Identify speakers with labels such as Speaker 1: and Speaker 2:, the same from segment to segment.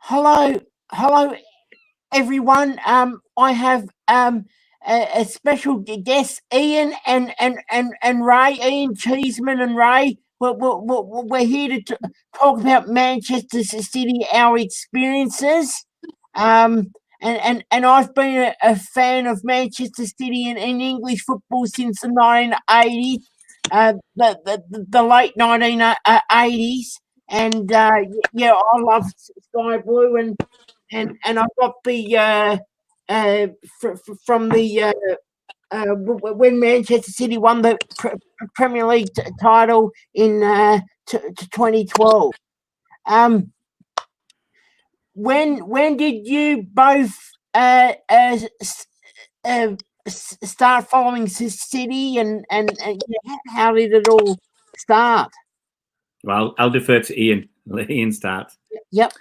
Speaker 1: Hello, hello, everyone. I have a special guest, Ian and Ray, Ian Cheeseman and Ray. We're here to talk about Manchester City, our experiences. Um, and I've been a fan of Manchester City and English football since the 1980s, the late 1980s. And yeah, I love Sky Blue, and I got the from the when Manchester City won the Premier League title in 2012. Um, when did you both start following City, and how did it all start?
Speaker 2: Well, I'll defer to Ian. Let Ian start.
Speaker 1: Yep.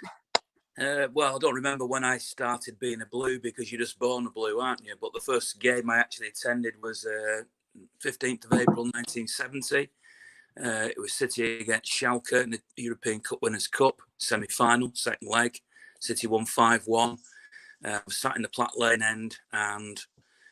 Speaker 3: Well, I don't remember when I started being a Blue because you're just born a Blue, aren't you? But the first game I actually attended was 15th of April 1970. It was City against Schalke in the European Cup Winners' Cup semi-final, second leg. City won 5-1. I was sat in the Platt Lane end, and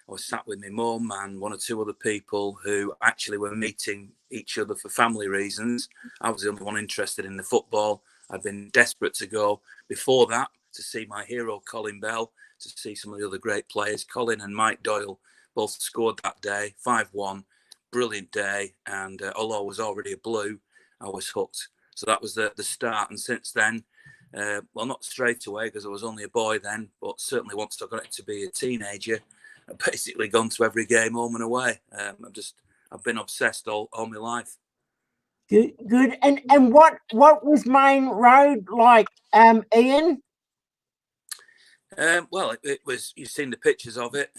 Speaker 3: I was sat with my mum and one or two other people who actually were meeting each other for family reasons. I was the only one interested in the football. I'd been desperate to go before that to see my hero, Colin Bell, to see some of the other great players. Colin and Mike Doyle both scored that day, 5-1. Brilliant day. And although I was already a Blue, I was hooked. So that was the start. And since then, well, not straight away because I was only a boy then, but certainly once I got to be a teenager, I've basically gone to every game home and away. I've been obsessed all my life.
Speaker 1: Good. And what was Main Road like, Ian?
Speaker 3: Well, it was. You've seen the pictures of it.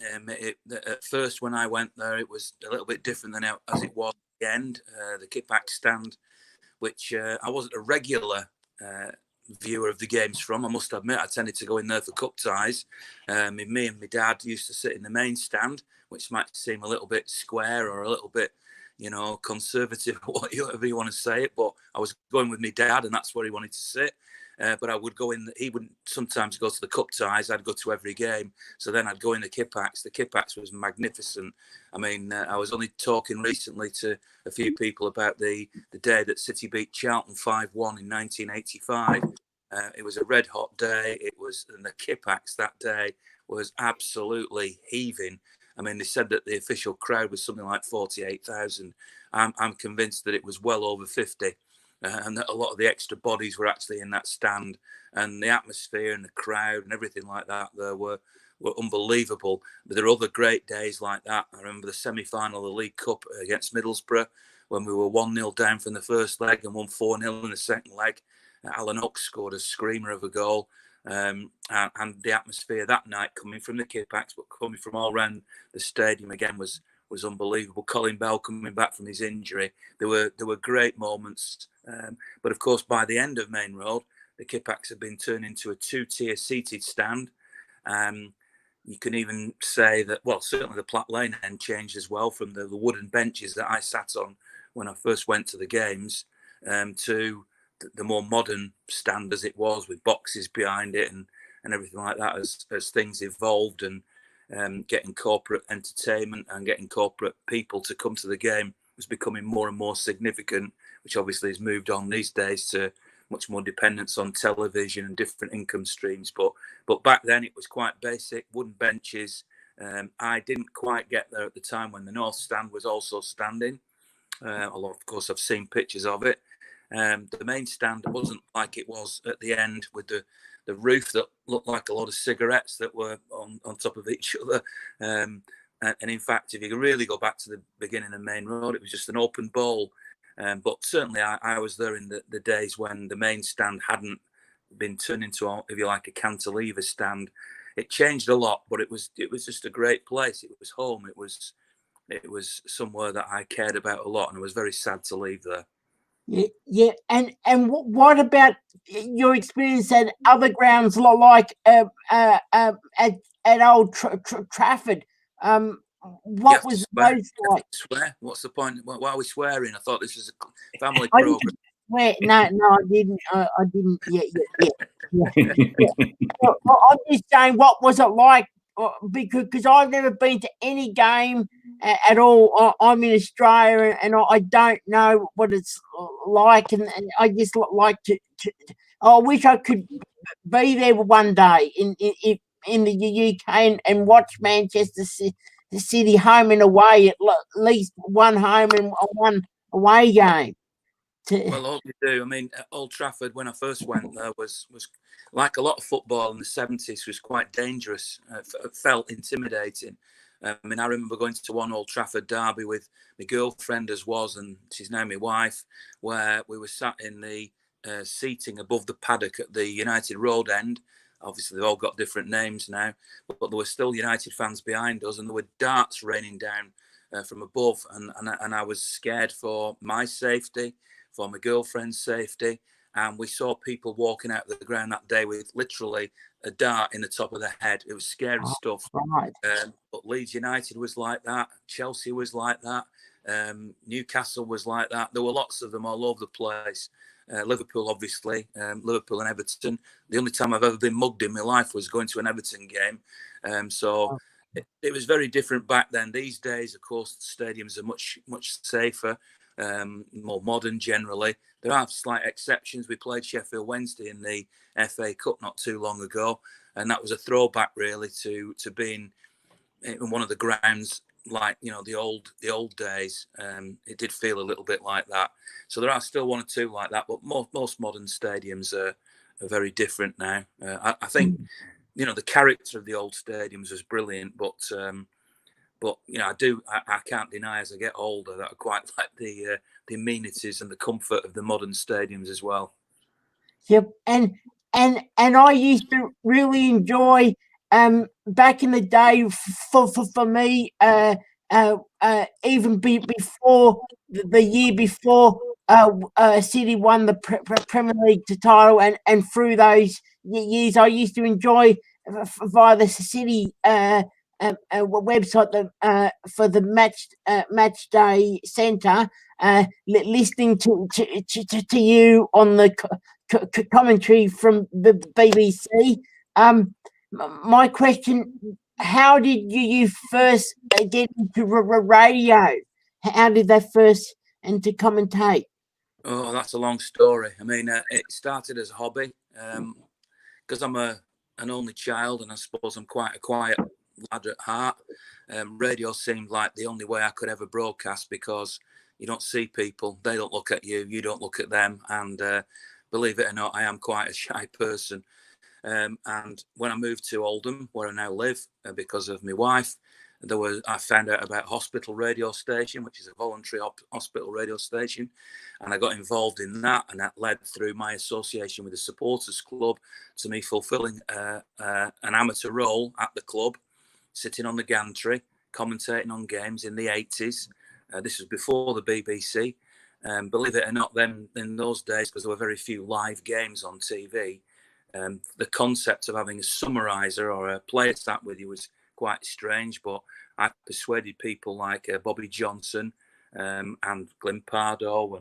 Speaker 3: At first, when I went there, it was a little bit different than as it was at the end. The Kipac stand, which I wasn't a regular viewer of the games from. I must admit, I tended to go in there for cup ties. Me and my dad used to sit in the main stand, which might seem a little bit square or a little bit, conservative, whatever you want to say it. But I was going with my dad, and that's where he wanted to sit. But I would go in. He would sometimes go to the cup ties. I'd go to every game. So then I'd go in the Kipacs. The Kipacs was magnificent. I mean, I was only talking recently to a few people about the day that City beat Charlton 5-1 in 1985. It was a red hot day. And the Kipacs that day was absolutely heaving. I mean, they said that the official crowd was something like 48,000. I'm convinced that it was well over 50. And that a lot of the extra bodies were actually in that stand, and the atmosphere and the crowd and everything like that there were unbelievable. But there are other great days like that. I remember the semi-final of the League Cup against Middlesbrough when we were 1-0 down from the first leg and won 4-0 in the second leg. Alan Ox scored a screamer of a goal. And the atmosphere that night coming from the Kipacs, but coming from all around the stadium again was unbelievable. Colin Bell coming back from his injury. There were great moments. But of course, by the end of Main Road, the Kipacs have been turned into a 2-tier seated stand. You can even say that, well, certainly the Platt Lane end changed as well from the wooden benches that I sat on when I first went to the games to the more modern stand as it was, with boxes behind it and everything like that as things evolved, and getting corporate entertainment and getting corporate people to come to the game was becoming more and more significant, which obviously has moved on these days to much more dependence on television and different income streams. But back then it was quite basic, wooden benches. I didn't quite get there at the time when the North Stand was also standing. Although, of course, I've seen pictures of it. The main stand wasn't like it was at the end, with the roof that looked like a lot of cigarettes that were on top of each other. And in fact, if you really go back to the beginning of Main Road, it was just an open bowl. But certainly I was there in the days when the main stand hadn't been turned into, if you like, a cantilever stand. It changed a lot, but it was just a great place. It was home. It was somewhere that I cared about a lot, and I was very sad to leave there.
Speaker 1: Yeah. And what about your experience at other grounds like at Old Trafford? What was those like?
Speaker 3: Swear? What's the point? Why are we swearing? I thought this was a family
Speaker 1: I
Speaker 3: program.
Speaker 1: didn't swear. No, I didn't. I didn't. Yeah. Well, I'm just saying, what was it like? Because I've never been to any game at all. I'm in Australia, and I don't know what it's like, and I just like to. I wish I could be there one day in the UK and watch Manchester City home and away, at least one home and one away game.
Speaker 3: Well, all you do. I mean, at Old Trafford, when I first went there, was like a lot of football in the 70s, was quite dangerous. It felt intimidating. I mean, I remember going to one Old Trafford derby with my girlfriend, as was, and she's now my wife, where we were sat in the seating above the paddock at the United Road end. Obviously, they've all got different names now, but there were still United fans behind us, and there were darts raining down from above, and I was scared for my safety, for my girlfriend's safety, and we saw people walking out of the ground that day with literally a dart in the top of their head. It was scary stuff.
Speaker 1: Right.
Speaker 3: But Leeds United was like that. Chelsea was like that. Newcastle was like that. There were lots of them all over the place. Liverpool, obviously, Liverpool and Everton. The only time I've ever been mugged in my life was going to an Everton game. So it was very different back then. These days, of course, the stadiums are much safer. More modern generally. There are slight exceptions. We played Sheffield Wednesday in the FA Cup not too long ago, and that was a throwback really to being in one of the grounds like, you know, the old days. It did feel a little bit like that. So there are still one or two like that, but most modern stadiums are very different now. I think, you know, the character of the old stadiums was brilliant, but you know, I can't deny as I get older that I quite like the amenities and the comfort of the modern stadiums as well.
Speaker 1: Yep, and I used to really enjoy back in the day for me even before the year before City won the Premier League title, and through those years I used to enjoy via the City website for the match day centre, listening to you on the commentary from the BBC. My question: how did you first get into radio? How did they first and to commentate?
Speaker 3: Oh, that's a long story. I mean, it started as a hobby because I'm an only child, and I suppose I'm quite a quiet lad at heart. Radio seemed like the only way I could ever broadcast, because you don't see people, they don't look at you, you don't look at them, and believe it or not, I am quite a shy person. And when I moved to Oldham, where I now live, because of my wife, I found out about Hospital Radio Station, which is a voluntary hospital radio station, and I got involved in that, and that led through my association with the supporters club to me fulfilling an amateur role at the club, sitting on the gantry, commentating on games in the 80s. This was before the BBC. Believe it or not, then in those days, because there were very few live games on TV, the concept of having a summariser or a player sat with you was quite strange. But I persuaded people like Bobby Johnson and Glenn Pardo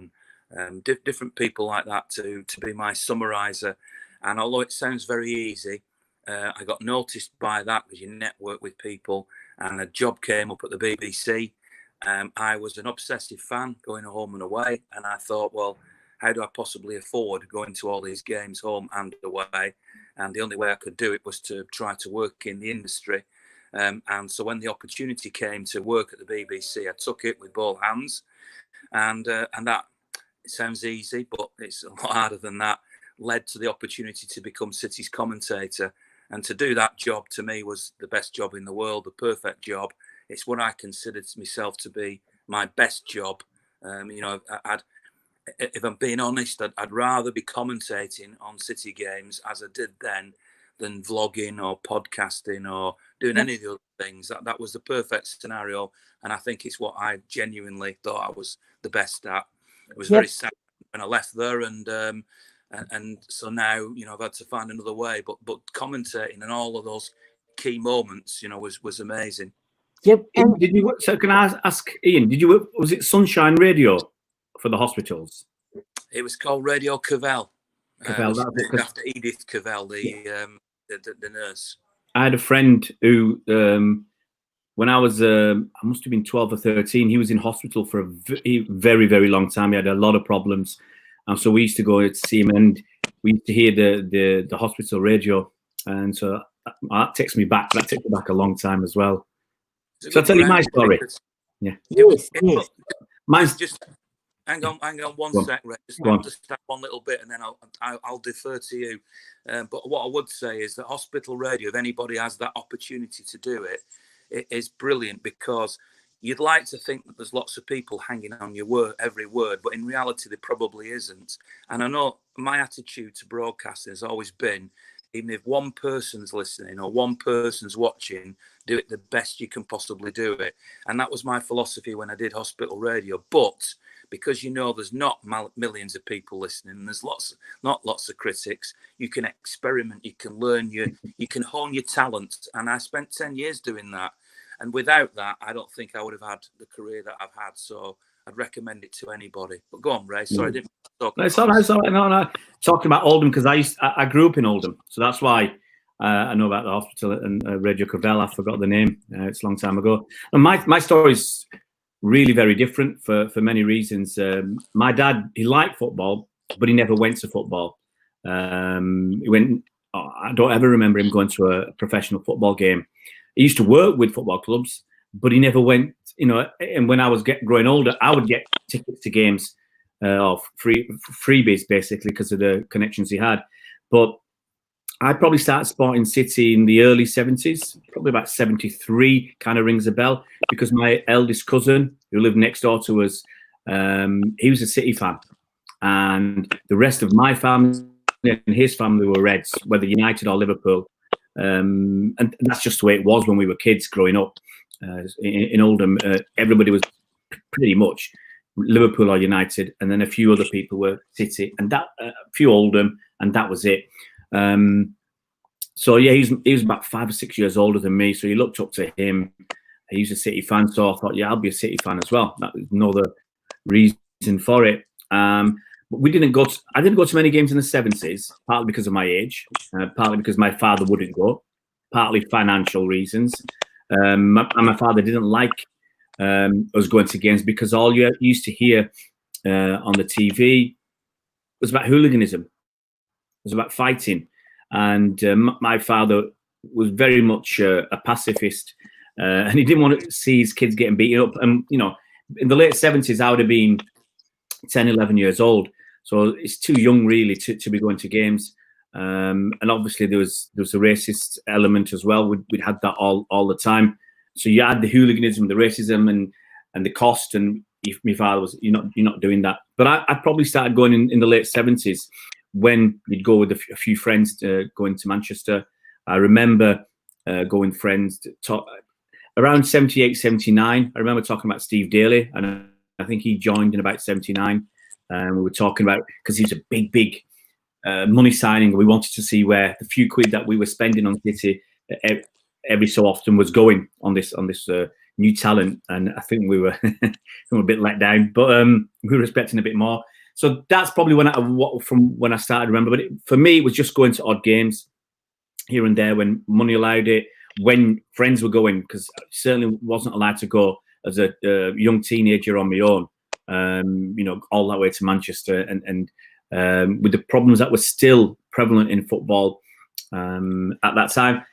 Speaker 3: and different people like that to be my summariser. And although it sounds very easy, I got noticed by that, because you network with people, and a job came up at the BBC. I was an obsessive fan going home and away, and I thought, well, how do I possibly afford going to all these games home and away? And the only way I could do it was to try to work in the industry. And so when the opportunity came to work at the BBC, I took it with both hands. And that, it sounds easy, but it's a lot harder than that, led to the opportunity to become City's commentator. And to do that job, to me, was the best job in the world, the perfect job. It's what I considered myself to be my best job. You know, if I'm being honest, I'd rather be commentating on City games, as I did then, than vlogging or podcasting or doing any of the other things. That was the perfect scenario, and I think it's what I genuinely thought I was the best at. It was very sad when I left there, and so now, you know, I've had to find another way. But commentating and all of those key moments, you know, was amazing.
Speaker 1: Yep.
Speaker 2: Did you? So can I ask Ian? Was it Sunshine Radio for the hospitals?
Speaker 3: It was called Radio Cavell.
Speaker 2: Cavell,
Speaker 3: which
Speaker 2: that
Speaker 3: is named
Speaker 2: was
Speaker 3: after Edith Cavell, the nurse.
Speaker 2: I had a friend who, when I was, I must have been 12 or 13, he was in hospital for a very, very long time. He had a lot of problems. And so we used to go to see him, and we used to hear the hospital radio. And so that takes me back. That takes me back a long time as well. So I'll tell you my story. Yeah.
Speaker 1: Yes, yes.
Speaker 2: Mine's
Speaker 3: just hang on one
Speaker 2: Go on.
Speaker 3: sec, Ray. Just
Speaker 2: Go on.
Speaker 3: understand one little bit, and then I'll defer to you. But what I would say is that hospital radio, if anybody has that opportunity to do it, it is brilliant, because you'd like to think that there's lots of people hanging on your word, every word, but in reality there probably isn't. And I know my attitude to broadcasting has always been, even if one person's listening or one person's watching, do it the best you can possibly do it. And that was my philosophy when I did hospital radio. But because there's not millions of people listening, and there's not lots of critics, you can experiment, you can learn, you can hone your talent. And I spent 10 years doing that. And without that, I don't think I would have had the career that I've had. So I'd recommend it to anybody. But go on, Ray. Sorry, I didn't talk.
Speaker 2: It's all right. It's all right. No. Talking about Oldham, because I grew up in Oldham, so that's why I know about the hospital and Radio Cavell. I forgot the name. It's a long time ago. And my story's really very different for many reasons. My dad, he liked football, but he never went to football. He went. I don't ever remember him going to a professional football game. He used to work with football clubs, but he never went. And when I was growing older, I would get tickets to games. Or freebies, basically, because of the connections he had. But I probably started supporting City in the early 70s, probably about 73, kind of rings a bell, because my eldest cousin, who lived next door to us, he was a City fan. And the rest of my family and his family were Reds, whether United or Liverpool. And that's just the way it was when we were kids growing up. In Oldham, everybody was pretty much Liverpool or United, and then a few other people were City, and that a few Oldham, and that was it. So yeah, he was about 5 or 6 years older than me, so he looked up to him. He was a City fan, so I thought, yeah, I'll be a City fan as well. That was another reason for it. But I didn't go to many games in the 70s, partly because of my age, partly because my father wouldn't go, partly financial reasons. My father didn't like us going to games because all you used to hear on the TV was about hooliganism. It was about fighting. And my father was very much a pacifist, and he didn't want to see his kids getting beaten up. And, in the late 70s, I would have been 10, 11 years old. So it's too young, really, to be going to games. And obviously, there was a racist element as well. We'd had that all the time. So you had the hooliganism, the racism, and the cost. And if my father was, you're not doing that. But I probably started going in the late 70s when you'd go with a few friends going to Manchester. I remember going friends around 78, 79. I remember talking about Steve Daly, and I think he joined in about 79. And we were talking about, because he was a big money signing. We wanted to see where the few quid that we were spending on City every so often was going on this new talent, and I think we were a bit let down, but we were expecting a bit more. So that's probably from when I started to remember. But for me, it was just going to odd games here and there when money allowed it, when friends were going, because I certainly wasn't allowed to go as a young teenager on my own. All that way to Manchester, and with the problems that were still prevalent in football at that time.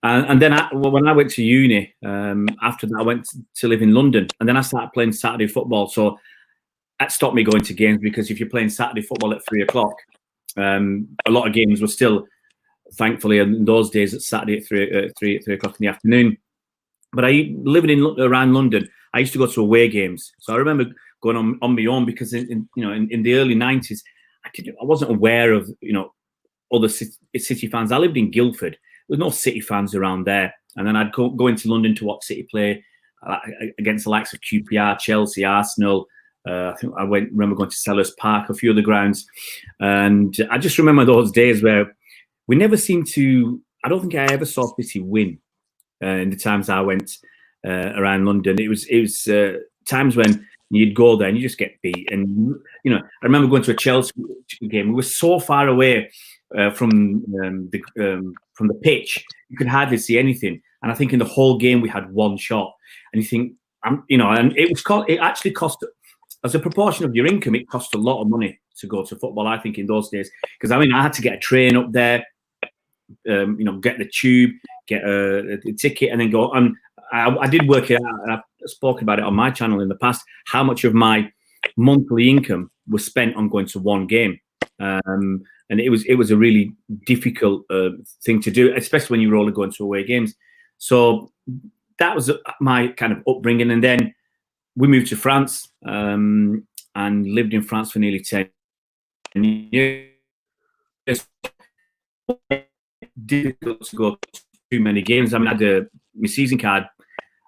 Speaker 2: And then when I went to uni, after that, I went to live in London, and then I started playing Saturday football. So that stopped me going to games, because if you're playing Saturday football at 3 o'clock, a lot of games were still, thankfully, in those days, at Saturday at 3 o'clock in the afternoon. But living around London, I used to go to away games. So I remember going on my own, because in the early 90s, I wasn't aware of other City fans. I lived in Guildford. There was no City fans around there. And then I'd go into London to watch City play against the likes of QPR, Chelsea, Arsenal. I think I remember going to Sellers Park, a few other grounds. And I just remember those days where we never seemed to, I don't think I ever saw City win in the times I went around London. It was times when You'd go there and you just get beat. And you know, I remember going to a Chelsea game. We were so far away from the pitch, you could hardly see anything. And I think in the whole game we had one shot. And you think, you know, and it actually cost, as a proportion of your income, it cost a lot of money to go to football, I think, in those days. Because I mean, I had to get a train up there, you know, get the tube, get a ticket, and then go. And I did work it out, and I've spoken about it on my channel in the past, how much of my monthly income was spent on going to one game. And it was a really difficult thing to do, especially when you were only going to away games. So that was my kind of upbringing. And then we moved to France and lived in France for nearly 10 years. Difficult to go to too many games. I mean, I had my season card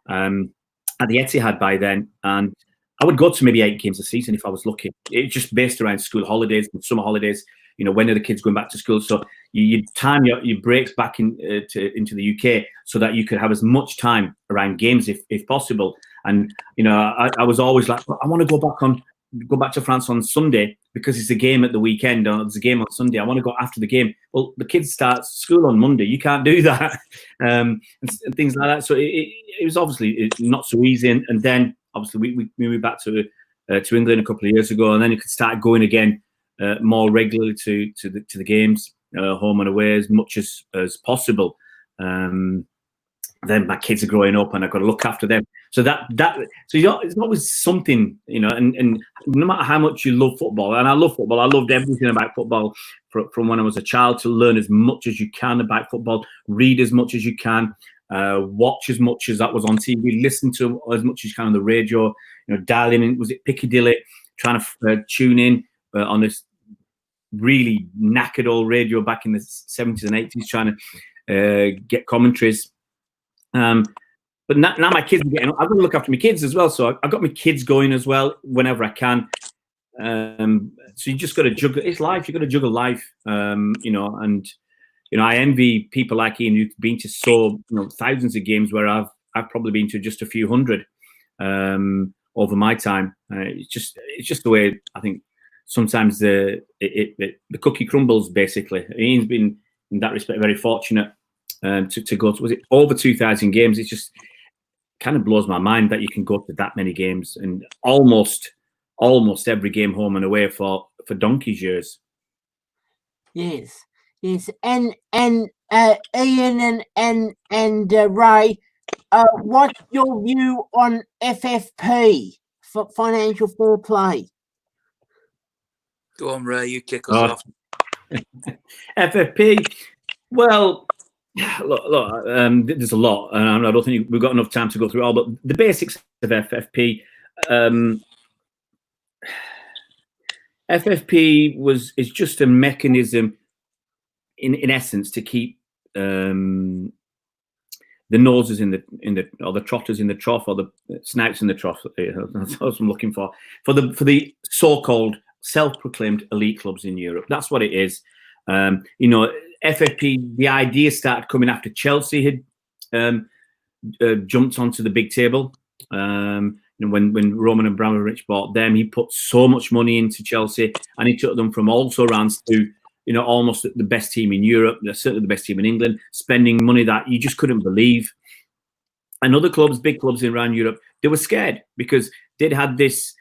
Speaker 2: at the Etihad by then, and I would go to maybe 8 games a season if I was lucky. It's just based around school holidays and summer holidays. You know, when are the kids going back to school? So you time your breaks back into the UK so that you could have as much time around games if possible. And you know, I was always like, I want to go back to France on Sunday because it's a game at the weekend, or there's a game on Sunday. I want to go after the game. Well, the kids start school on Monday. You can't do that, and things like that. So it was obviously not so easy. And then obviously we moved back to England a couple of years ago, and then you could start going again more regularly to the games, home and away, as much as possible. Then my kids are growing up, and I've got to look after them. So it's always something, you know. And no matter how much you love football, and I love football, I loved everything about football from when I was a child. To learn as much as you can about football, read as much as you can, watch as much as that was on TV, listen to as much as you can on the radio. You know, dialing in, was it Piccadilly, trying to tune in on this really knackered old radio back in the 70s and 80s, trying to get commentaries. But now my kids are getting, I've got to look after my kids as well. So I've got my kids going as well whenever I can. So you just got to juggle. It's life. You've got to juggle life, you know. And you know, I envy people like Ian who've been to thousands of games where I've probably been to just a few hundred over my time. It's just the way I think sometimes the cookie crumbles. Basically, Ian's been in that respect very fortunate to go to, was it over 2,000 games? It just kind of blows my mind that you can go to that many games, and almost every game home and away for donkey's years.
Speaker 1: Yes. And Ian and Ray, what's your view on FFP, for financial fair play?
Speaker 3: Go on, Ray, you kick us off.
Speaker 2: FFP, well, look, there's a lot, and I don't think we've got enough time to go through all, but the basics of FFP. FFP is just a mechanism, in essence, to keep the noses in the or the trotters in the trough, or the snouts in the trough. That's what I'm looking for the so-called self-proclaimed elite clubs in Europe. That's what it is. You know, FFP, the idea started coming after Chelsea had jumped onto the big table. You know, when Roman Abramovich bought them, he put so much money into Chelsea, and he took them from also rounds to, you know, almost the best team in Europe, certainly the best team in England, spending money that you just couldn't believe. And other clubs, big clubs around Europe, they were scared because they'd had this,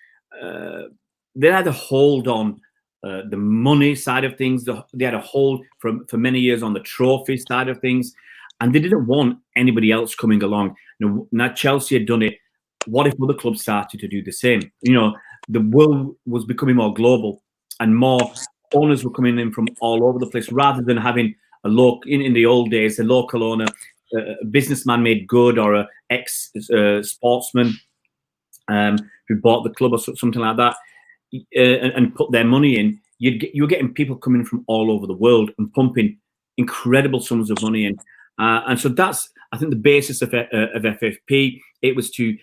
Speaker 2: they had a hold on the money side of things. They had a hold for many years on the trophy side of things, and they didn't want anybody else coming along. Now Chelsea had done it. What if other clubs started to do the same? You know, the world was becoming more global, and more owners were coming in from all over the place, rather than having a in the old days, a local owner, a businessman made good, or a ex sportsman who bought the club or something like that, and put their money in. You were getting people coming from all over the world and pumping incredible sums of money in, and so that's, I think, the basis of FFP. It was to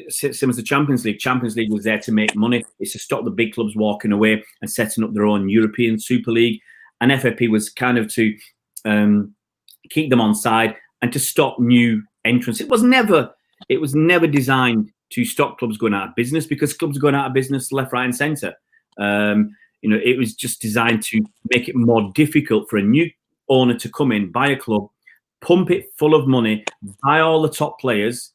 Speaker 2: same as the Champions League. Champions League was there to make money. It's to stop the big clubs walking away and setting up their own European Super League. And FFP was kind of to keep them on side and to stop new entrants. It was never designed to stop clubs going out of business, because clubs are going out of business left, right, and centre. It was just designed to make it more difficult for a new owner to come in, buy a club, pump it full of money, buy all the top players,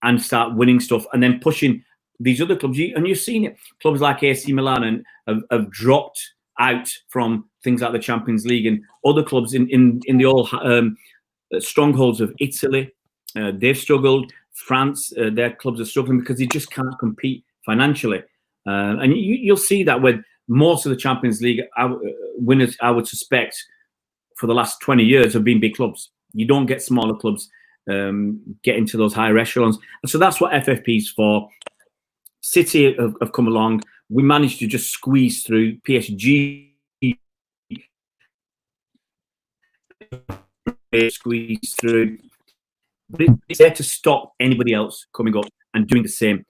Speaker 2: and start winning stuff, and then pushing these other clubs. And you've seen it. Clubs like AC Milan have dropped out from things like the Champions League, and other clubs in the old strongholds of Italy, they've struggled. France, their clubs are struggling because they just can't compete financially. And you'll see that with most of the Champions League winners, I would suspect, for the last 20 years have been big clubs. You don't get smaller clubs get into those higher echelons. And so that's what FFP is for. City have come along. We managed to just squeeze through. PSG squeeze through. But it's there to stop anybody else coming up and doing the same,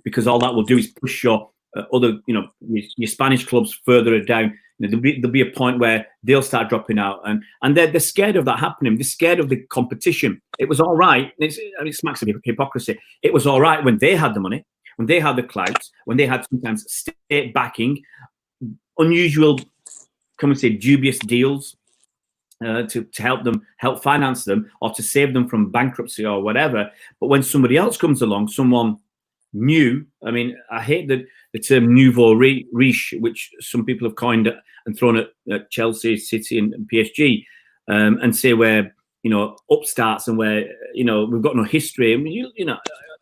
Speaker 2: because all that will do is push your other, your Spanish clubs further down. There'll be a point where they'll start dropping out, and they're scared of that happening. They're scared of the competition. It was all right. It smacks of hypocrisy. It was all right when they had the money, when they had the clout, when they had sometimes state backing, unusual, can we say, dubious deals. To help finance them, or to save them from bankruptcy or whatever. But when somebody else comes along, someone new, I mean, I hate the term nouveau riche, which some people have coined and thrown at Chelsea, City, and PSG, and say we're upstarts and we're we've got no history. I mean,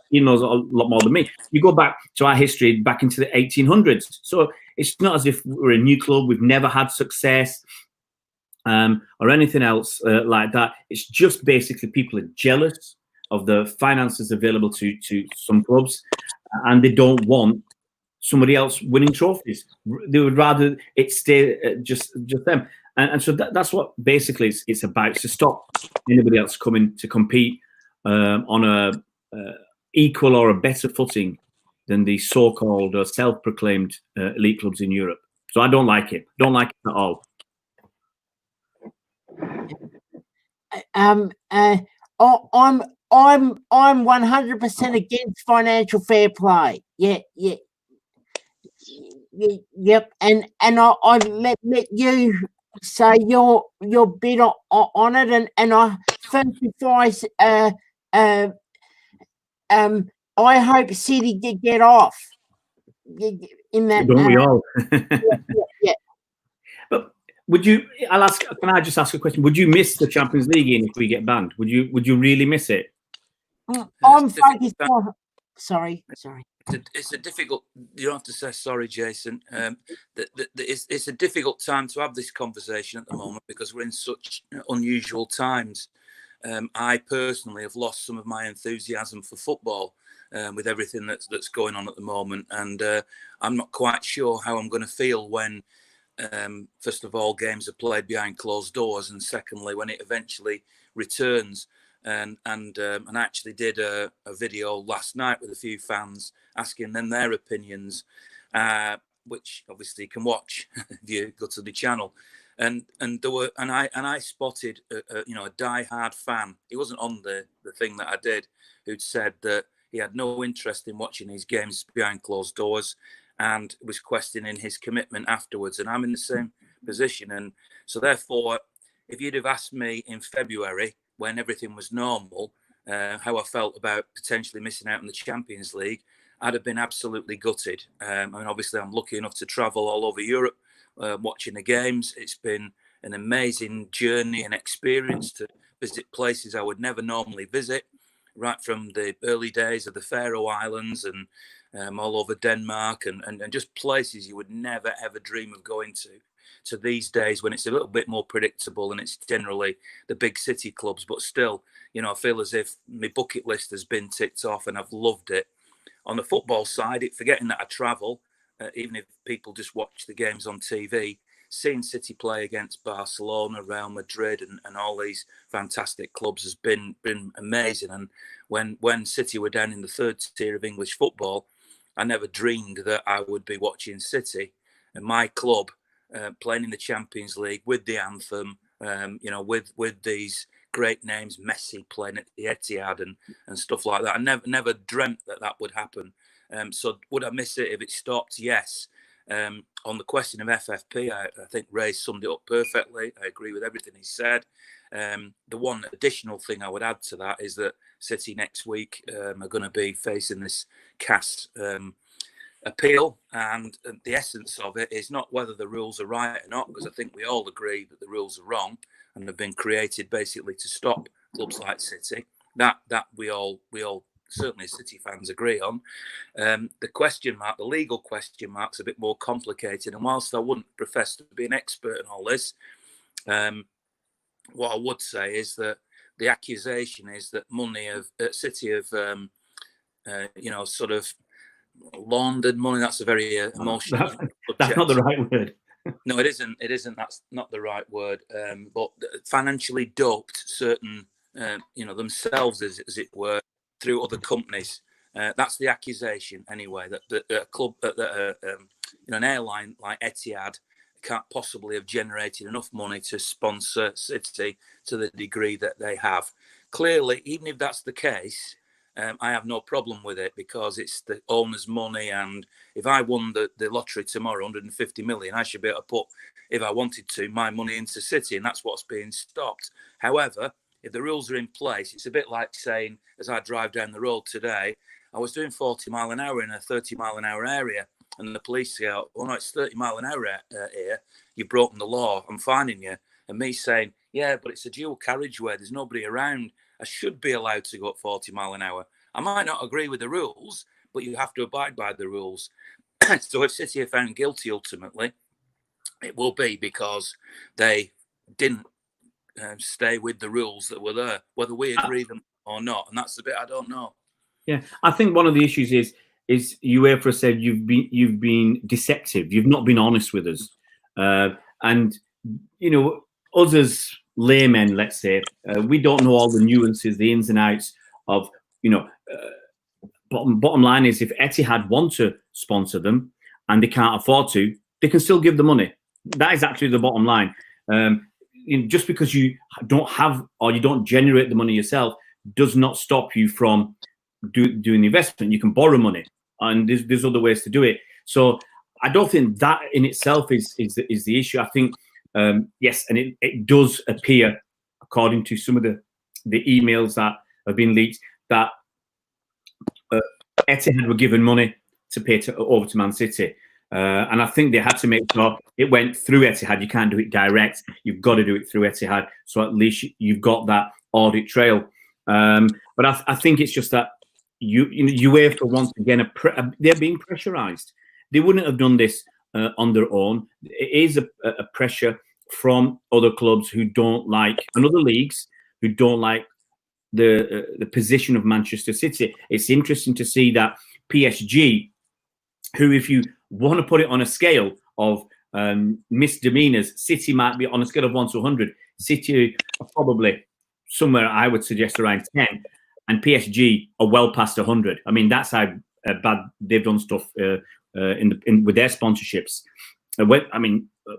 Speaker 2: he knows a lot more than me. You go back to our history back into the 1800s, so it's not as if we're a new club. We've never had success. Or anything else like that. It's just basically people are jealous of the finances available to some clubs, and they don't want somebody else winning trophies. They would rather it stay just them. And so that's what basically it's about, to stop anybody else coming to compete on a equal or a better footing than the so-called or self-proclaimed elite clubs in Europe. So I don't like it. Don't like it at all.
Speaker 1: I'm 100% against financial fair play. Yep. And I let you say your bit on it, and I first before I hope City get off in that.
Speaker 2: Don't we all?
Speaker 1: Yeah.
Speaker 2: But can I just ask a question? Would you miss the Champions League if we get banned? Would you really miss it?
Speaker 1: I'm focused on. Sorry.
Speaker 3: It's a difficult. You don't have to say sorry, Jason. It's a difficult time to have this conversation at the moment because we're in such unusual times. I personally have lost some of my enthusiasm for football with everything that's going on at the moment, and I'm not quite sure how I'm going to feel when. First of all, games are played behind closed doors, and secondly, when it eventually returns. And I actually did a video last night with a few fans asking them their opinions, which obviously you can watch if you go to the channel. And I spotted a diehard fan. He wasn't on the thing that I did, who'd said that he had no interest in watching these games behind closed doors, and was questioning his commitment afterwards. And I'm in the same position. And so therefore, if you'd have asked me in February, when everything was normal, how I felt about potentially missing out on the Champions League, I'd have been absolutely gutted. I mean, obviously, I'm lucky enough to travel all over Europe watching the games. It's been an amazing journey and experience to visit places I would never normally visit, right from the early days of the Faroe Islands and all over Denmark and just places you would never, ever dream of going to these days when it's a little bit more predictable and it's generally the big city clubs. But still, I feel as if my bucket list has been ticked off and I've loved it. On the football side, forgetting that I travel, even if people just watch the games on TV, seeing City play against Barcelona, Real Madrid and all these fantastic clubs has been amazing. And when City were down in the third tier of English football, I never dreamed that I would be watching City and my club playing in the Champions League with the anthem, with these great names, Messi playing at the Etihad and stuff like that. I never dreamt that would happen. So would I miss it if it stopped? Yes. On the question of FFP, I think Ray summed it up perfectly. I agree with everything he said. The one additional thing I would add to that is that City next week are going to be facing this CAS appeal, and the essence of it is not whether the rules are right or not, because I think we all agree that the rules are wrong and have been created basically to stop clubs like City. That we all certainly City fans agree on. The question mark, the legal question mark's a bit more complicated, and whilst I wouldn't profess to be an expert in all this, what I would say is that the accusation is that money of City have sort of laundered money. That's a very emotional
Speaker 2: that's not the right word.
Speaker 3: No, it isn't. That's not the right word. But financially doped certain, themselves, as it were, through other companies. That's the accusation, anyway. That a club, an airline like Etihad can't possibly have generated enough money to sponsor City to the degree that they have. Clearly, even if that's the case, I have no problem with it, because it's the owner's money, and if I won the lottery tomorrow, 150 million, I should be able to put, if I wanted to, my money into City, and that's what's being stopped. However, if the rules are in place, it's a bit like saying, as I drive down the road today, I was doing 40 mile an hour in a 30 mile an hour area, and the police say, oh no, it's 30 mile an hour here, you've broken the law, I'm fining you. And me saying, yeah, but it's a dual carriageway, there's nobody around, I should be allowed to go at 40 mile an hour. I might not agree with the rules, but you have to abide by the rules. So if City are found guilty ultimately, it will be because they didn't stay with the rules that were there, whether we agree them or not. And that's the bit I don't know.
Speaker 2: Yeah, I think one of the issues is UEFA said you've been deceptive. You've not been honest with us, and us as laymen, let's say, we don't know all the nuances, the ins and outs of bottom line is, if Etihad want to sponsor them and they can't afford to, they can still give the money. That is actually the bottom line. Just because you don't have or you don't generate the money yourself does not stop you from doing the investment. You can borrow money, and there's other ways to do it. So I don't think that in itself is the issue. I think yes, and it does appear, according to some of the emails that have been leaked, that Etihad were given money to pay over to Man City. And I think they had to make sure it went through Etihad. You can't do it direct. You've got to do it through Etihad. So at least you've got that audit trail. But I think it's just that UEFA once again, they're being pressurised. They wouldn't have done this on their own. It is a pressure from other clubs who don't like, and other leagues who don't like the position of Manchester City. It's interesting to see that PSG, who, if you want to put it on a scale of misdemeanors, City might be on a scale of 1 to 100. City are probably somewhere, I would suggest, around 10, and PSG are well past 100. I mean, that's how bad they've done stuff with their sponsorships.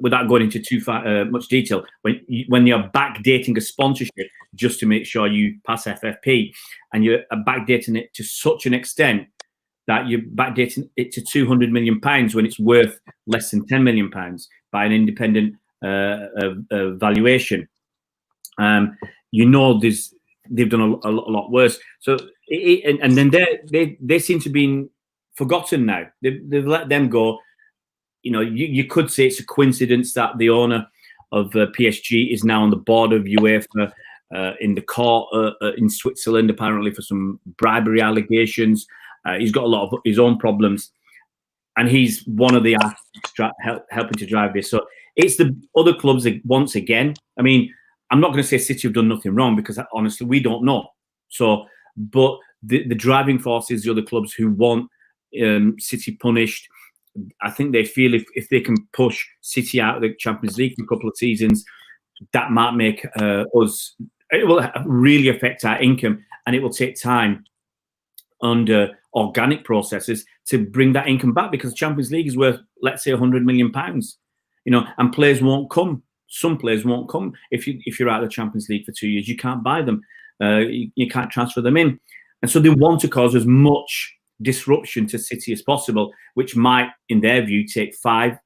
Speaker 2: Without going into too much detail, when you're backdating a sponsorship just to make sure you pass FFP, and you're backdating it to such an extent that you're backdating it to £200 million when it's worth less than £10 million by an independent valuation. They've done a lot worse. So and then they seem to be forgotten now. They've let them go. You could say it's a coincidence that the owner of PSG is now on the board of UEFA in the court in Switzerland, apparently for some bribery allegations. He's got a lot of his own problems, and he's one of the helping to drive this. So it's the other clubs once again. I mean, I'm not going to say City have done nothing wrong, because honestly, we don't know. So, but the driving force is the other clubs who want City punished. I think they feel if they can push City out of the Champions League for a couple of seasons, that might make us. It will really affect our income, and it will take time under organic processes to bring that income back, because the Champions League is worth, let's say, £100 million, and players won't come some players won't come if you're out of the Champions League for 2 years. You can't buy them. You can't transfer them in. And so they want to cause as much disruption to City as possible, which might, in their view, take 5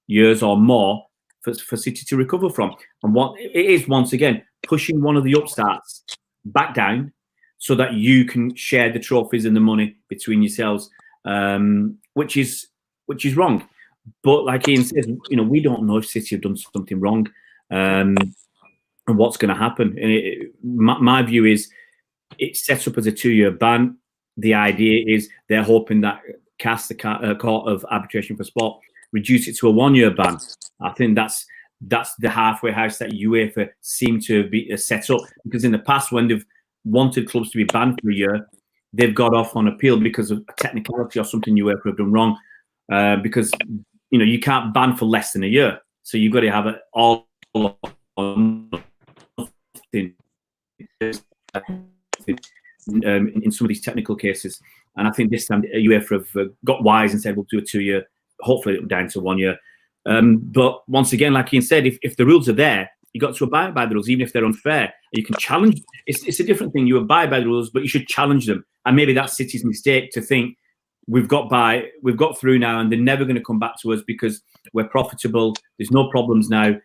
Speaker 2: years or more for City to recover from. And what it is, once again, pushing one of the upstarts back down so that you can share the trophies and the money between yourselves, which is wrong. But like Ian says, we don't know if City have done something wrong and what's going to happen. And my view is it's set up as a 2-year ban. The idea is they're hoping that CAS, the Court of Arbitration for Sport, reduce it to a 1-year ban. I think that's the halfway house that UEFA seem to be set up, because in the past, when they've wanted clubs to be banned for a year, they've got off on appeal because of a technicality or something UEFA have done wrong. Because you can't ban for less than a year, so you've got to have it all on nothing. In some of these technical cases, and I think this time UEFA have got wise and said we'll do a 2-year, hopefully it'll down to 1 year. But once again, like Ian said, if the rules are there, you got to abide by the rules, even if they're unfair. You can challenge. It's a different thing. You abide by the rules, but you should challenge them. And maybe that's City's mistake to think we've got through now, and they're never going to come back to us because we're profitable. There's no problems now,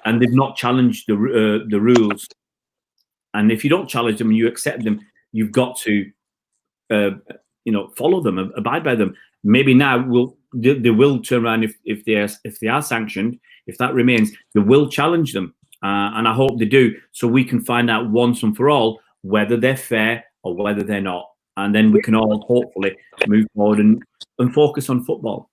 Speaker 2: and they've not challenged the rules. And if you don't challenge them and you accept them, you've got to, follow them, abide by them. Maybe now they will turn around if they are sanctioned. If that remains, they will challenge them, and I hope they do, so we can find out once and for all whether they're fair or whether they're not, and then we can all hopefully move forward and focus on football.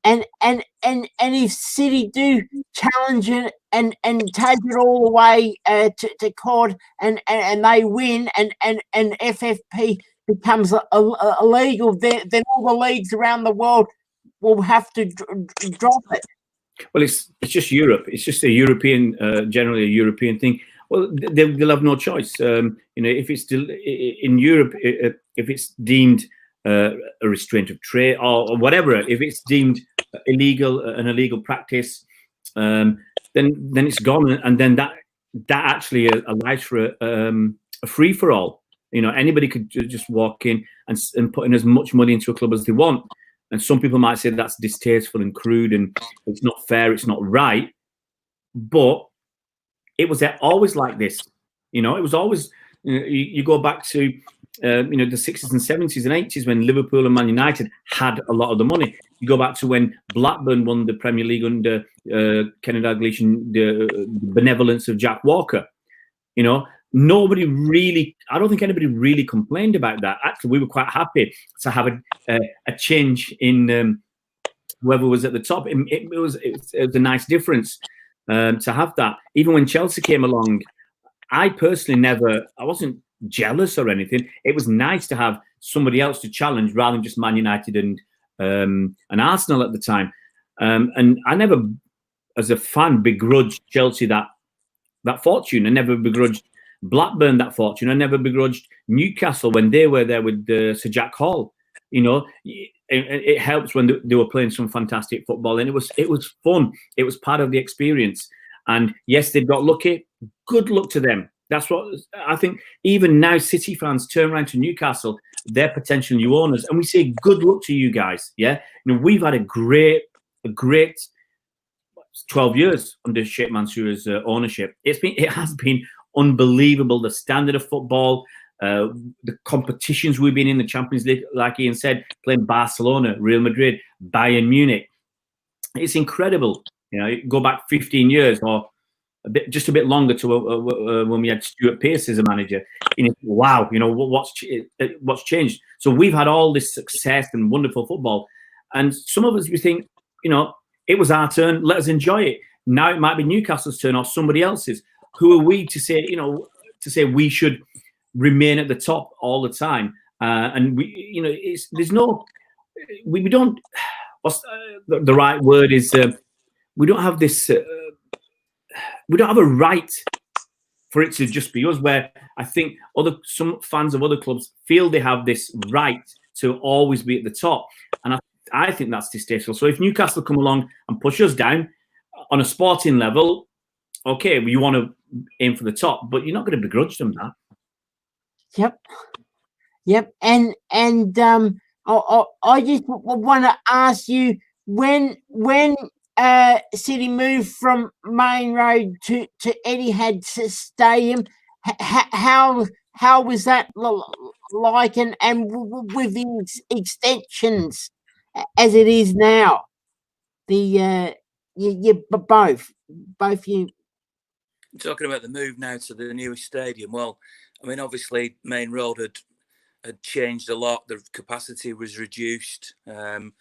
Speaker 1: And if City do challenge it and take it all the way to court and they win and FFP becomes illegal, then all the leagues around the world will have to drop it.
Speaker 2: Well, it's just Europe. It's just a European, generally a European thing. Well, they'll have no choice. If it's still in Europe, if it's deemed a restraint of trade or whatever, if it's deemed illegal, an illegal practice, then it's gone, and then that actually allows for a free for all. Anybody could just walk in and put in as much money into a club as they want. And some people might say that's distasteful and crude and it's not fair, it's not right. But it was always like this. It was always, you go back to, the 60s and 70s and 80s when Liverpool and Man United had a lot of the money. You go back to when Blackburn won the Premier League under Kenny Dalglish and the benevolence of Jack Walker. Nobody really, I don't think anybody really complained about that. Actually, we were quite happy to have a change in whoever was at the top. It was a nice difference to have that. Even when Chelsea came along, I personally I wasn't jealous or anything. It was nice to have somebody else to challenge rather than just Man United and Arsenal at the time. And I never, as a fan, begrudged Chelsea that fortune. I never begrudged Blackburn that fortune. I never begrudged Newcastle when they were there with Sir Jack Hall. It helps when they were playing some fantastic football, and it was fun. It was part of the experience. And yes, they've got lucky. Good luck to them. That's what I think. Even now, City fans turn around to Newcastle, their potential new owners, and we say, "Good luck to you guys." Yeah, we've had a great 12 years under Sheikh Mansour's ownership. It has been unbelievable. The standard of football, the competitions we've been in, the Champions League, like Ian said, playing Barcelona, Real Madrid, Bayern Munich. It's incredible. Go back 15 years or just a bit longer to when we had Stuart Pearce as a manager. Wow, what's changed? So we've had all this success and wonderful football, and some of us, we think, it was our turn. Let us enjoy it. Now it might be Newcastle's turn or somebody else's. Who are we to say we should remain at the top all the time? And we don't. What's the right word is? We don't have this. We don't have a right for it to just be us. Where I think some fans of other clubs feel they have this right to always be at the top, and I think that's distasteful. So if Newcastle come along and push us down on a sporting level, okay, well, you want to aim for the top, but you're not going to begrudge them that.
Speaker 1: Yep. And I just want to ask you, when City moved from Main Road to Etihad Stadium, how was that like, and with the extensions as it is now? You both you.
Speaker 3: Talking about the move now to the new stadium, well, I mean, obviously Main Road had changed a lot. The capacity was reduced. We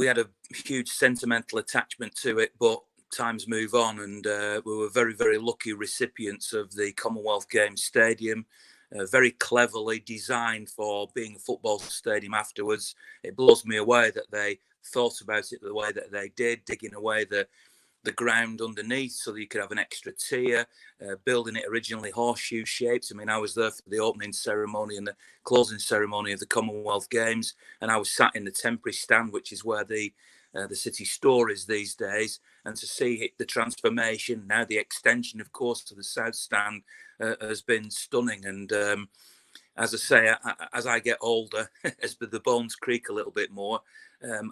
Speaker 3: had a huge sentimental attachment to it, but times move on, and we were very, very lucky recipients of the Commonwealth Games Stadium, very cleverly designed for being a football stadium afterwards. It blows me away that they thought about it the way that they did, digging away the ground underneath so that you could have an extra tier, building it originally horseshoe shaped. I mean, I was there for the opening ceremony and the closing ceremony of the Commonwealth Games, and I was sat in the temporary stand, which is where the city store is these days. And to see the transformation, now the extension, of course, to the south stand has been stunning. And as I say, as I get older, as the bones creak a little bit more,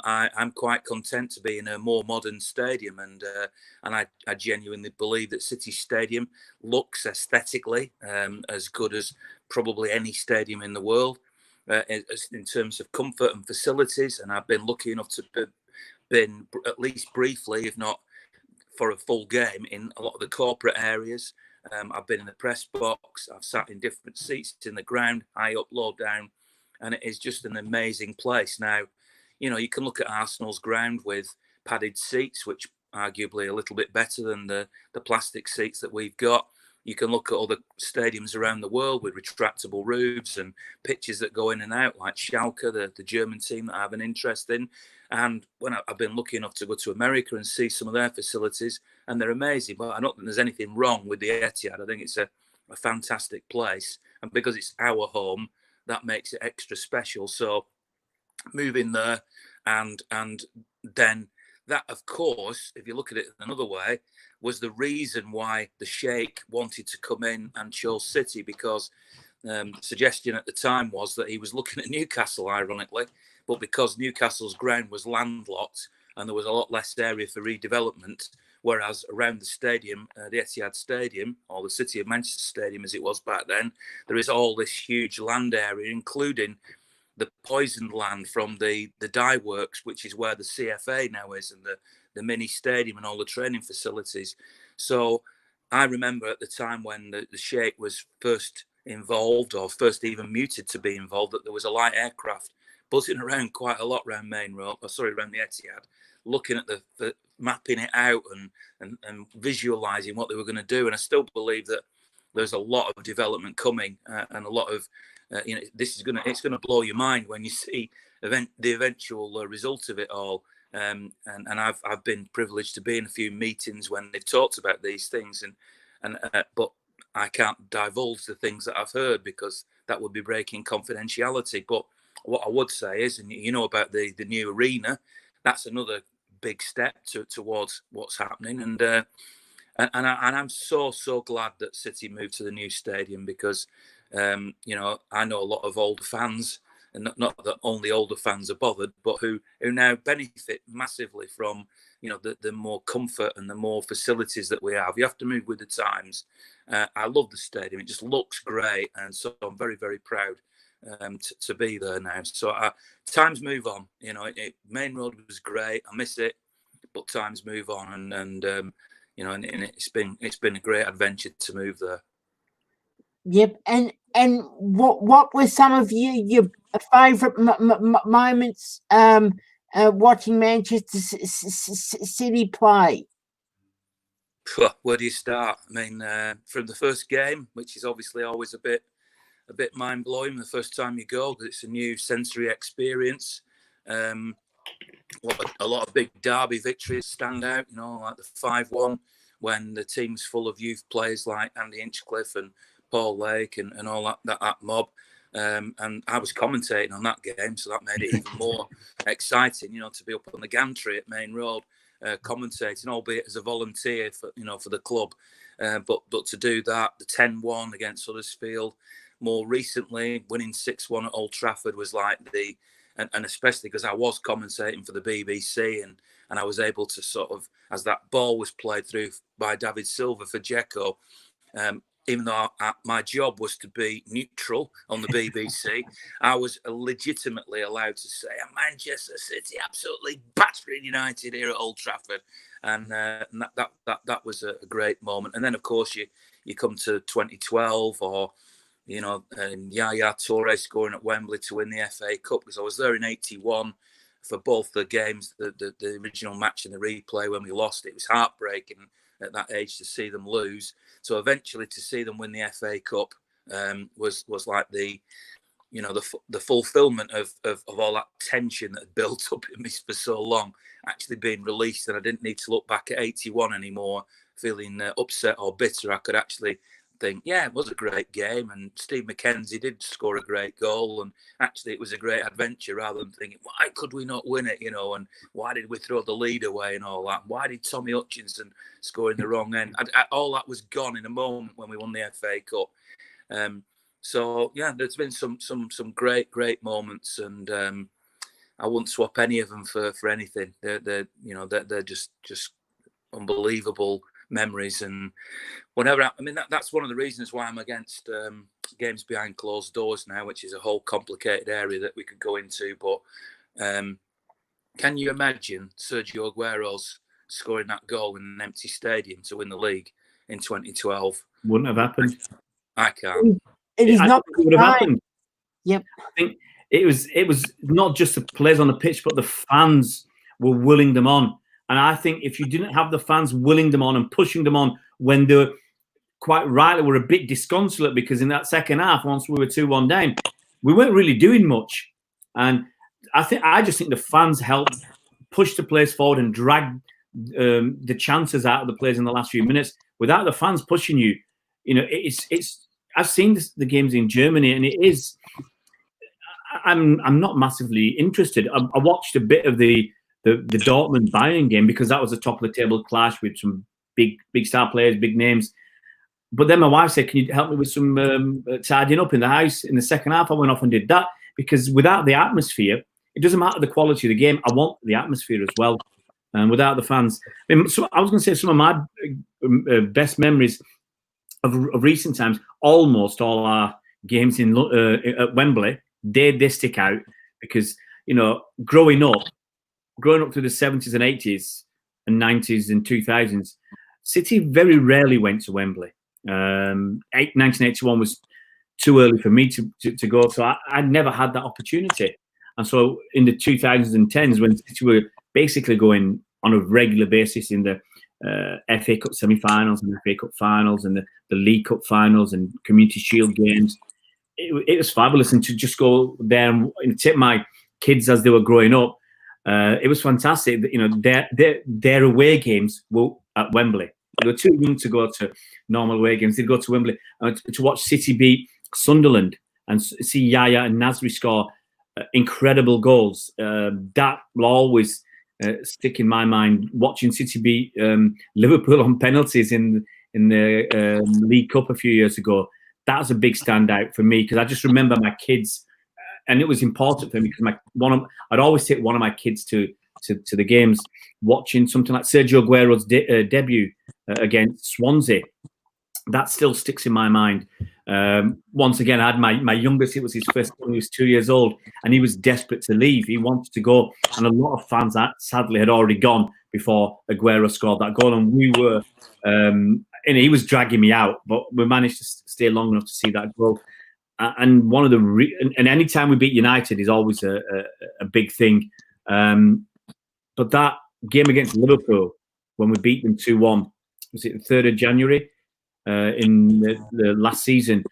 Speaker 3: I'm quite content to be in a more modern stadium, and I genuinely believe that City Stadium looks aesthetically as good as probably any stadium in the world in terms of comfort and facilities. And I've been lucky enough to been at least briefly, if not for a full game, in a lot of the corporate areas. I've been in the press box. I've sat in different seats in the ground, high up, low down, and it is just an amazing place. Now, you know, you can look at Arsenal's ground with padded seats, which arguably a little bit better than the plastic seats that we've got. You can look at other stadiums around the world with retractable roofs and pitches that go in and out, like Schalke, the German team that I have an interest in. And when I've been lucky enough to go to America and see some of their facilities, and they're amazing. But I don't think there's anything wrong with the Etihad. I think it's a fantastic place. And because it's our home, that makes it extra special. So moving there, and then that, of course, if you look at it another way, was the reason why the Sheikh wanted to come in and chose City, because the suggestion at the time was that he was looking at Newcastle, ironically, but because Newcastle's ground was landlocked and there was a lot less area for redevelopment, whereas around the stadium, the Etihad Stadium, or the City of Manchester Stadium as it was back then, there is all this huge land area, including the poisoned land from the dye works, which is where the CFA now is, and the mini stadium and all the training facilities. So I remember at the time when the Sheikh was first involved, or first even muted to be involved, that there was a light aircraft buzzing around quite a lot around Main Road, around the Etihad, looking at the mapping it out and visualizing what they were going to do. And I still believe that there's a lot of development coming, and a lot of it's gonna blow your mind when you see the eventual result of it all. And I've been privileged to be in a few meetings when they've talked about these things, but I can't divulge the things that I've heard because that would be breaking confidentiality. But what I would say is, and you know about the new arena, that's another big step towards what's happening. And I'm so glad that City moved to the new stadium, because I know a lot of older fans, and not that only older fans are bothered, but who now benefit massively from the more comfort and the more facilities that we have. You have to move with the times. I love the stadium; it just looks great, and so I'm very, very proud to be there now. So times move on. Main Road was great. I miss it, but times move on, and it's been a great adventure to move there.
Speaker 1: Yep. And what were some of your favourite moments watching Manchester City play?
Speaker 3: Where do you start? I mean, from the first game, which is obviously always a bit mind blowing the first time you go, because it's a new sensory experience. A lot of big derby victories stand out, like the 5-1, when the team's full of youth players like Andy Hinchcliffe and Paul Lake and all that mob. And I was commentating on that game, so that made it even more exciting, to be up on the gantry at Main Road commentating, albeit as a volunteer for the club. But to do that, the 10-1 against Huddersfield, more recently winning 6-1 at Old Trafford was like and especially because I was commentating for the BBC and I was able to sort of, as that ball was played through by David Silva for Dzeko, even though my job was to be neutral on the BBC, I was legitimately allowed to say, Manchester City absolutely battering United here at Old Trafford. And that was a great moment. And then, of course, you come to 2012 or, and Yaya Toure scoring at Wembley to win the FA Cup, because I was there in 81 for both the games, the original match and the replay. When we lost, it was heartbreaking at that age to see them lose. So eventually to see them win the FA Cup was like the fulfillment of all that tension that had built up in me for so long actually being released, and I didn't need to look back at 81 anymore feeling upset or bitter. I could actually think, yeah, it was a great game, and Steve McKenzie did score a great goal, and actually it was a great adventure, rather than thinking, why could we not win it, and why did we throw the lead away and all that? Why did Tommy Hutchinson score in the wrong end? All that was gone in a moment when we won the FA Cup. So yeah, there's been some great moments, and I wouldn't swap any of them for anything. They're just unbelievable memories. And whenever that's one of the reasons why I'm against games behind closed doors now, which is a whole complicated area that we could go into. But can you imagine Sergio Aguero's scoring that goal in an empty stadium to win the league in 2012?
Speaker 2: Wouldn't have happened.
Speaker 3: I can't.
Speaker 1: It is not.
Speaker 2: It would have happened.
Speaker 1: Yep.
Speaker 2: I think it was not just the players on the pitch, but the fans were willing them on. And I think if you didn't have the fans willing them on and pushing them on when they were, quite rightly, were a bit disconsolate, because in that second half, once we were 2-1 down, we weren't really doing much. And I just think the fans helped push the players forward and drag the chances out of the players in the last few minutes. Without the fans pushing you, it's. I've seen the games in Germany, and it is. I'm not massively interested. I watched a bit of the Dortmund Bayern game because that was a top of the table clash with some big star players, big names. But then my wife said, "Can you help me with some tidying up in the house?" In the second half, I went off and did that, because without the atmosphere, it doesn't matter the quality of the game. I want the atmosphere as well, and without the fans, so I was going to say some of my best memories of recent times. Almost all our games at Wembley, they stick out, because growing up through the 70s and 80s and 90s and 2000s, City very rarely went to Wembley. 1981 was too early for me to go, so I never had that opportunity. And so in the 2010s, when City were basically going on a regular basis in the FA Cup semi-finals and FA Cup finals and the League Cup finals and Community Shield games, it was fabulous. And to just go there and take my kids as they were growing up, it was fantastic. Their away games were at Wembley. They were too young to go to normal away games. They'd go to Wembley to watch City beat Sunderland and see Yaya and Nasri score incredible goals. That will always stick in my mind. Watching City beat Liverpool on penalties in the League Cup a few years ago, that was a big standout for me, because I just remember my kids, and it was important for me because I'd always take one of my kids to the games, watching something like Sergio Aguero's debut against Swansea. That still sticks in my mind. Once again, I had my youngest. It was his first one. He was 2 years old, and he was desperate to leave. He wanted to go, and a lot of fans sadly had already gone before Aguero scored that goal. And we were, and he was dragging me out, but we managed to stay long enough to see that goal. And one of and any time we beat United is always a big thing. But that game against Liverpool, when we beat them 2-1, was it the 3rd of January? In the last season,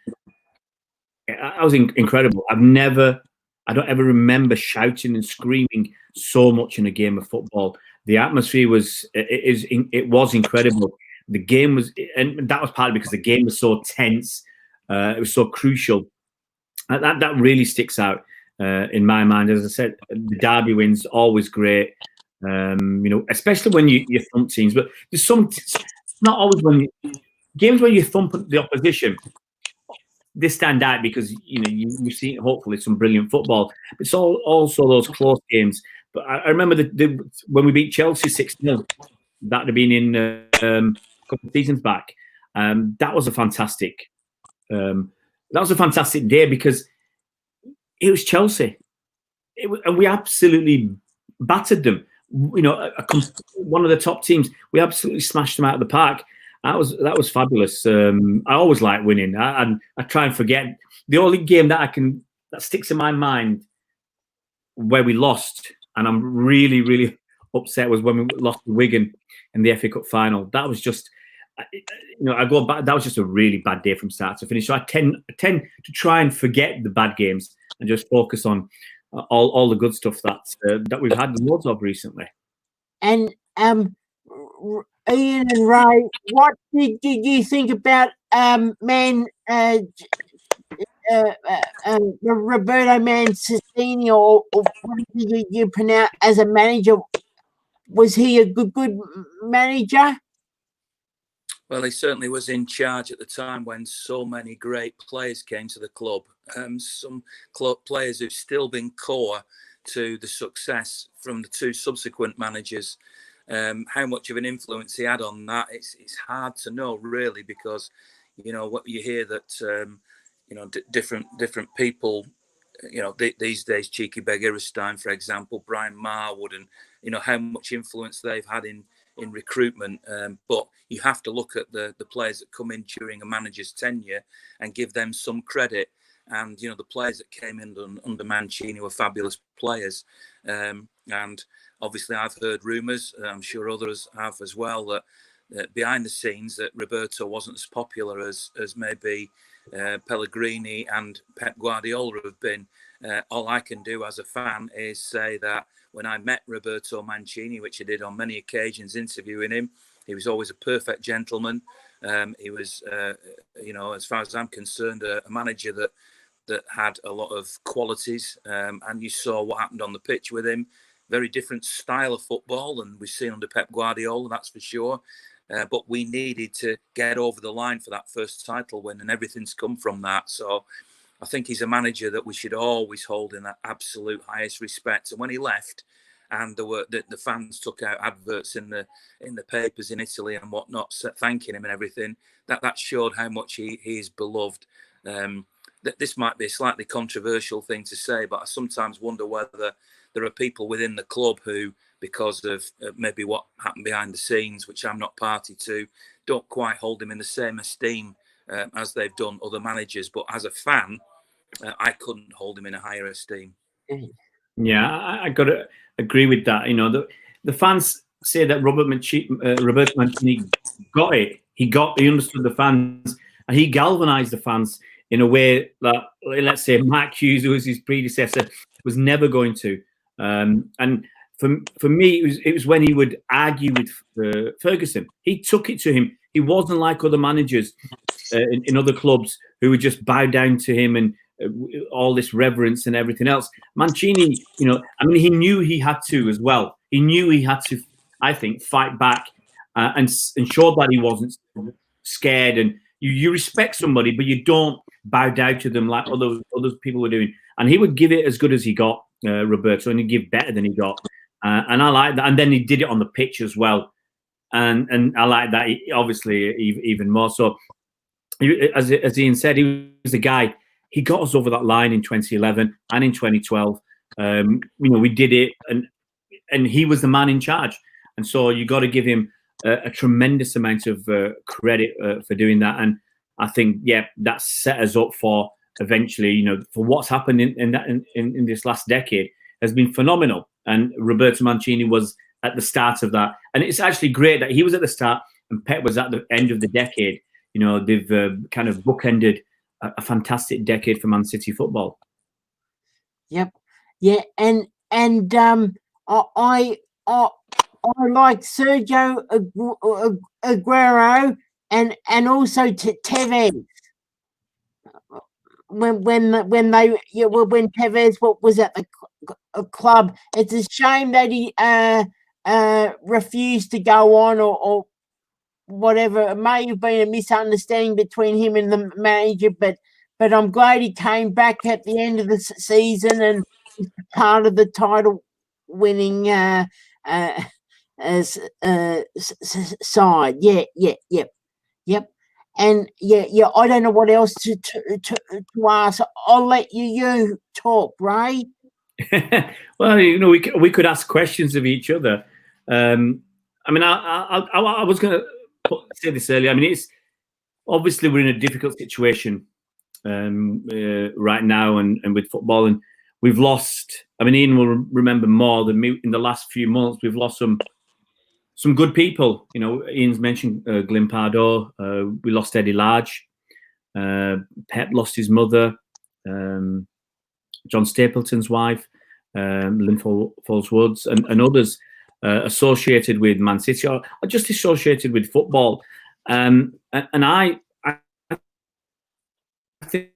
Speaker 2: I was incredible. I don't ever remember shouting and screaming so much in a game of football. The atmosphere was incredible. The game was, and that was partly because the game was so tense. It was so crucial. That really sticks out in my mind. As I said, the derby wins always great. Especially when you thump teams. But there's not always games where you thump the opposition. They stand out because you see hopefully some brilliant football. But it's also those close games. But I remember when we beat Chelsea 6-0. That had been in a couple of seasons back. That was a fantastic. That was a fantastic day because it was Chelsea, and we absolutely battered them. One of the top teams. We absolutely smashed them out of the park. That was fabulous. I always like winning. I try and forget. The only game that sticks in my mind where we lost, and I'm really, really upset, was when we lost to Wigan in the FA Cup final. That was just, I go back. That was just a really bad day from start to finish. So I tend to try and forget the bad games and just focus on all the good stuff that we've had loads of recently.
Speaker 1: And Ian and Ray, what did you think about Roberto Mancini, or what did you pronounce as a manager? Was he a good manager?
Speaker 3: Well, he certainly was in charge at the time when so many great players came to the club. Some players who've still been core to the success from the two subsequent managers. How much of an influence he had on that, it's hard to know really, because what you hear that different people, these days, Cheeky Begirstein, for example, Brian Marwood, and how much influence they've had in recruitment. But you have to look at the players that come in during a manager's tenure and give them some credit. And the players that came in under Mancini were fabulous players. And obviously, I've heard rumours. I'm sure others have as well, that behind the scenes that Roberto wasn't as popular as maybe Pellegrini and Pep Guardiola have been. All I can do as a fan is say that when I met Roberto Mancini, which I did on many occasions interviewing him, he was always a perfect gentleman. He was, as far as I'm concerned, a manager that had a lot of qualities. And you saw what happened on the pitch with him. Very different style of football than we've seen under Pep Guardiola, that's for sure. But we needed to get over the line for that first title win, and everything's come from that. So I think he's a manager that we should always hold in that absolute highest respect. And when he left, and the fans took out adverts in the papers in Italy and whatnot, thanking him and everything, that showed how much he is beloved. This might be a slightly controversial thing to say, but I sometimes wonder whether there are people within the club who, because of maybe what happened behind the scenes, which I'm not party to, don't quite hold him in the same esteem as they've done other managers. But as a fan, I couldn't hold him in a higher esteem.
Speaker 2: Yeah, I got to agree with that. The fans say that Roberto Mancini got it. He understood the fans, and he galvanized the fans in a way that, let's say, Mark Hughes, who was his predecessor, was never going to. And for me, it was when he would argue with Ferguson. He took it to him. He wasn't like other managers in other clubs who would just bow down to him and all this reverence and everything else. Mancini, he knew he had to as well. He knew he had to, I think, fight back and ensure that he wasn't scared. And you respect somebody, but you don't bow down to them like other people were doing. And he would give it as good as he got, Roberto, and he'd give better than he got. And I like that. And then he did it on the pitch as well. And I like that, obviously, even more. So, as Ian said, he was the guy. He got us over that line in 2011 and in 2012. We did it, and he was the man in charge. And so you got to give him a tremendous amount of credit for doing that. And I think, that set us up for eventually, for what's happened in this last decade has been phenomenal. And Roberto Mancini was at the start of that. And it's actually great that he was at the start and Pep was at the end of the decade. They've kind of bookended a fantastic decade for Man City football.
Speaker 1: Yep. Yeah. And I like Sergio Aguero and also Tevez. When Tevez was at the club, it's a shame that refused to go on, or whatever. It may have been a misunderstanding between him and the manager, but I'm glad he came back at the end of the season and part of the title winning side. Yep. And I don't know what else to ask. I'll let you talk, Ray.
Speaker 2: Well, we could ask questions of each other. I mean, I was going to say this earlier. I mean, it's obviously we're in a difficult situation right now, and with football, and we've lost. I mean, Ian will remember more than me. In the last few months, we've lost some good people. Ian's mentioned Glyn Pardo. We lost Eddie Large. Pep lost his mother. John Stapleton's wife, Lynn Falls-Woods, and others associated with Man City, or just associated with football. And I think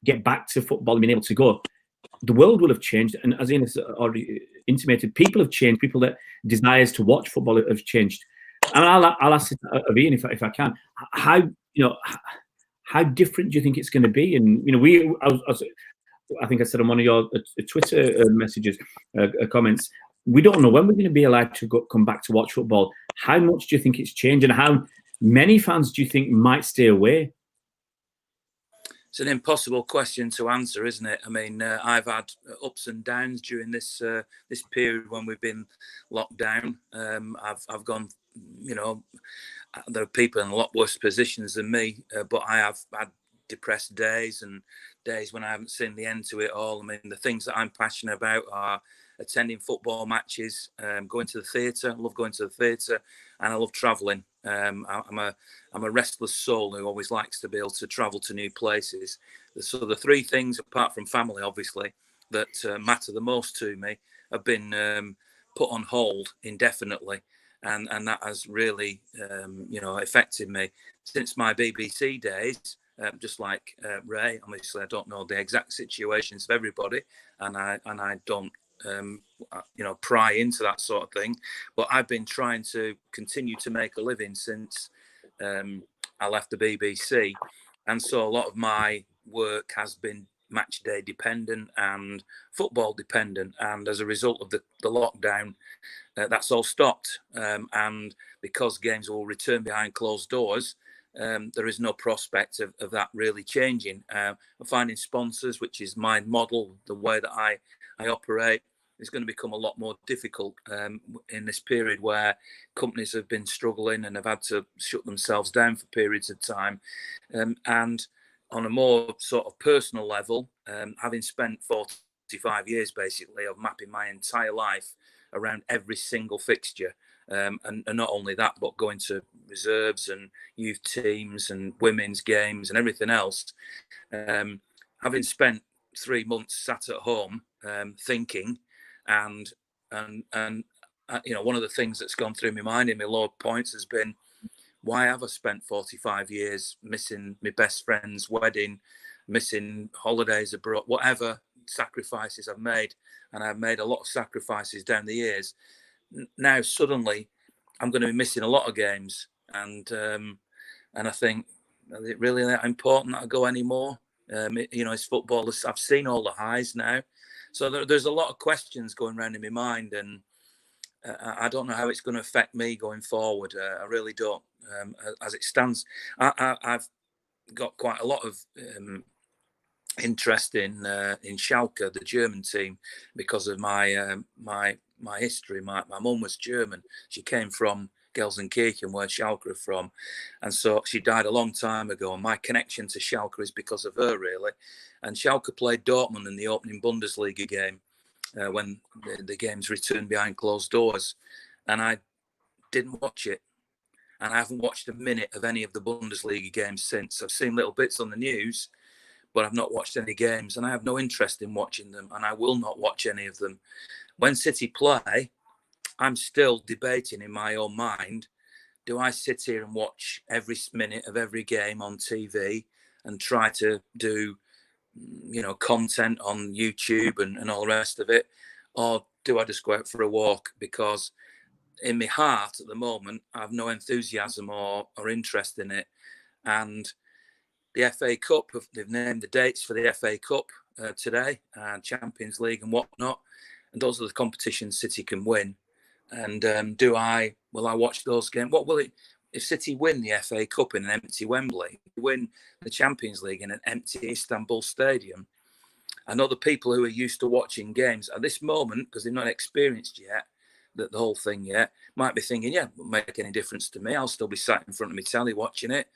Speaker 2: get back to football and being able to go, the world will have changed. And as Ian has already intimated, people have changed. People that desires to watch football have changed. And I'll ask of Ian if I can, how different do you think it's going to be? And I think I said on one of your Twitter messages, comments, we don't know when we're going to be allowed to come back to watch football. How much do you think it's changed, and how many fans do you think might stay away?
Speaker 3: It's an impossible question to answer, isn't it? I mean, I've had ups and downs during this period when we've been locked down. I've gone, there are people in a lot worse positions than me, but I have had depressed days and days when I haven't seen the end to it all. I mean, the things that I'm passionate about are attending football matches, going to the theatre. I love going to the theatre, and I love travelling. I'm a restless soul who always likes to be able to travel to new places. So the three things, apart from family, obviously, that matter the most to me have been put on hold indefinitely, and that has really affected me since my BBC days. Just like Ray, obviously, I don't know the exact situations of everybody, and I don't pry into that sort of thing. But I've been trying to continue to make a living since I left the BBC, and so a lot of my work has been match day dependent and football dependent. And as a result of the lockdown, that's all stopped. And because games will return behind closed doors, there is no prospect of that really changing. Finding sponsors, which is my model, the way that I operate, is going to become a lot more difficult in this period where companies have been struggling and have had to shut themselves down for periods of time. And on a more sort of personal level, having spent 45 years basically of mapping my entire life around every single fixture, and not only that, but going to reserves and youth teams and women's games and everything else. Having spent 3 months sat at home thinking, and one of the things that's gone through my mind in my low points has been, why have I spent 45 years missing my best friend's wedding, missing holidays abroad, whatever sacrifices I've made, and I've made a lot of sacrifices down the years. Now suddenly I'm going to be missing a lot of games, and I think, is it really that important that I go anymore? It's football. I've seen all the highs now, so there's a lot of questions going around in my mind, and I don't know how it's going to affect me going forward. I really don't. As it stands, I've got quite a lot of interest in Schalke, the German team, because of my history. My mum was German. She came from Gelsenkirchen, where Schalke are from, and so she died a long time ago. And my connection to Schalke is because of her, really. And Schalke played Dortmund in the opening Bundesliga game when the games returned behind closed doors, and I didn't watch it. And I haven't watched a minute of any of the Bundesliga games since. I've seen little bits on the news, but I've not watched any games, and I have no interest in watching them, and I will not watch any of them. When City play, I'm still debating in my own mind, do I sit here and watch every minute of every game on TV and try to do, content on YouTube and all the rest of it? Or do I just go out for a walk? Because in my heart at the moment, I have no enthusiasm or interest in it. And the FA Cup, they've named the dates for the FA Cup today, and Champions League and whatnot. And those are the competitions City can win. And will I watch those games? What will it, if City win the FA Cup in an empty Wembley, win the Champions League in an empty Istanbul stadium? I know the people who are used to watching games at this moment, because they've not experienced yet the whole thing yet, might be thinking, yeah, it won't make any difference to me. I'll still be sat in front of my telly watching it.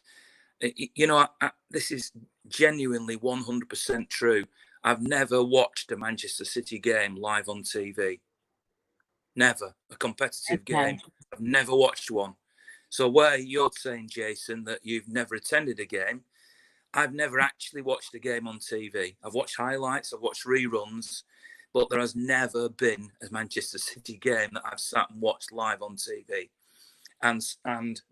Speaker 3: You know, this is genuinely 100% true. I've never watched a Manchester City game live on TV. Never. A competitive game. I've never watched one. So where you're saying, Jason, that you've never attended a game, I've never actually watched a game on TV. I've watched highlights, I've watched reruns, but there has never been a Manchester City game that I've sat and watched live on TV. And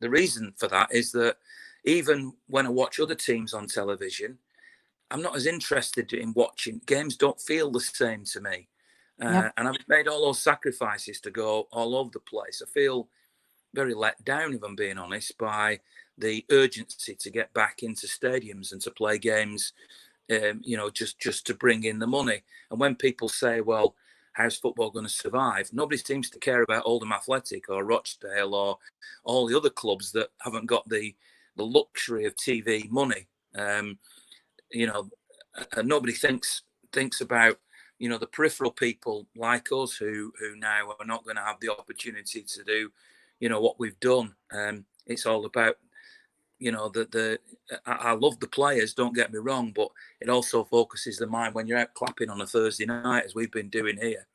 Speaker 3: the reason for that is that even when I watch other teams on television, I'm not as interested in watching. Games don't feel the same to me. And I've made all those sacrifices to go all over the place. I feel very let down, if I'm being honest, by the urgency to get back into stadiums and to play games, just to bring in the money. And when people say, well, how's football going to survive? Nobody seems to care about Oldham Athletic or Rochdale or all the other clubs that haven't got the luxury of TV money. Nobody thinks about, the peripheral people like us who now are not going to have the opportunity to do, what we've done. It's all about, I love the players, don't get me wrong, but it also focuses the mind when you're out clapping on a Thursday night, as we've been doing here,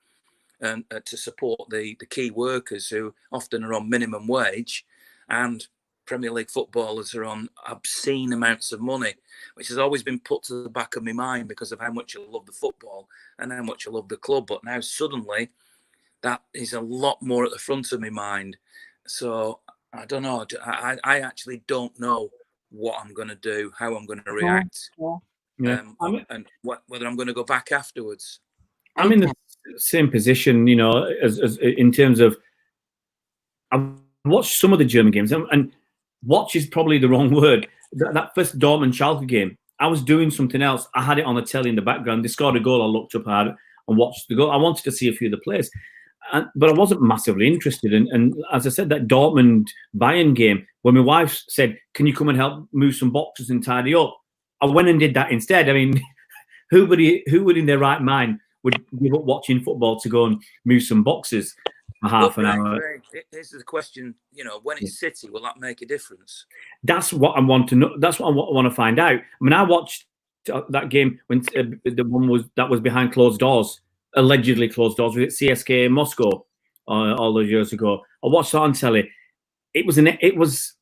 Speaker 3: and to support the key workers who often are on minimum wage, and Premier League footballers are on obscene amounts of money, which has always been put to the back of my mind because of how much I love the football and how much I love the club. But now suddenly that is a lot more at the front of my mind. So I don't know. I actually don't know what I'm going to do, how I'm going to react, and whether I'm going to go back afterwards.
Speaker 2: I'm in the same position, as in terms of I've watched some of the German games, and watch is probably the wrong word. That first Dortmund Schalke game, I was doing something else. I had it on the telly in the background. They scored a goal. I looked up at it and watched the goal. I wanted to see a few of the players. But I wasn't massively interested. And as I said, that Dortmund Bayern game, when my wife said, can you come and help move some boxes and tidy up? I went and did that instead. I mean, who would in their right mind would give up watching football to go and move some boxes for half an hour?
Speaker 3: Here's the question, when it's City, will that make a difference?
Speaker 2: That's what I want to know. That's what I want to find out. I mean, I watched that game when the one that was behind closed doors. Allegedly closed doors with CSK in Moscow all those years ago. I watched that on telly. It was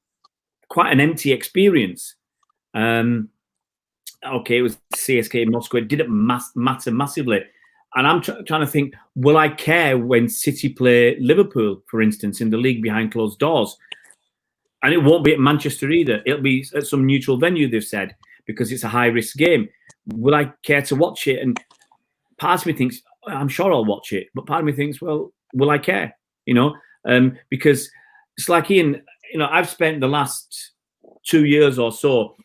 Speaker 2: quite an empty experience. It was CSK in Moscow. It didn't matter massively. And I'm trying to think, will I care when City play Liverpool, for instance, in the league behind closed doors? And it won't be at Manchester either. It'll be at some neutral venue, they've said, because it's a high-risk game. Will I care to watch it? And part of me thinks, I'm sure I'll watch it. But part of me thinks, well, will I care? Because it's like Ian, I've spent the last 2 years or so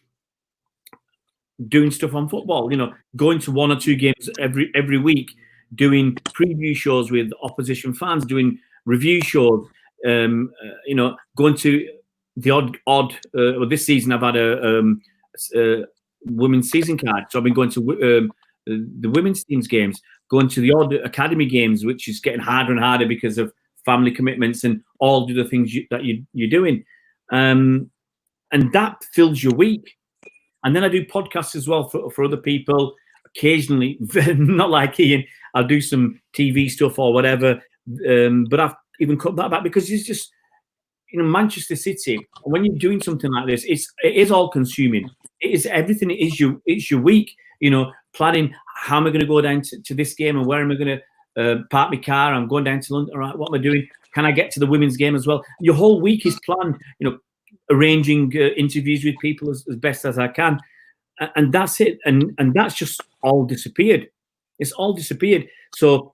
Speaker 2: doing stuff on football, going to 1 or 2 games every week, doing preview shows with opposition fans, doing review shows, going to the odd this season I've had a women's season card. So I've been going to the women's team's games, going to the odd academy games, which is getting harder and harder because of family commitments and all the other things that you're doing. And that fills your week. And then I do podcasts as well for other people. Occasionally, not like Ian, I'll do some TV stuff or whatever. But I've even cut that back because it's just, Manchester City, when you're doing something like this, it is all consuming. It is everything. It's your week, planning how am I going to go down to this game and where am I going to park my car? I'm going down to London. All right, what am I doing? Can I get to the women's game as well? Your whole week is planned, arranging interviews with people as best as I can. And that's it. And that's just all disappeared. It's all disappeared. So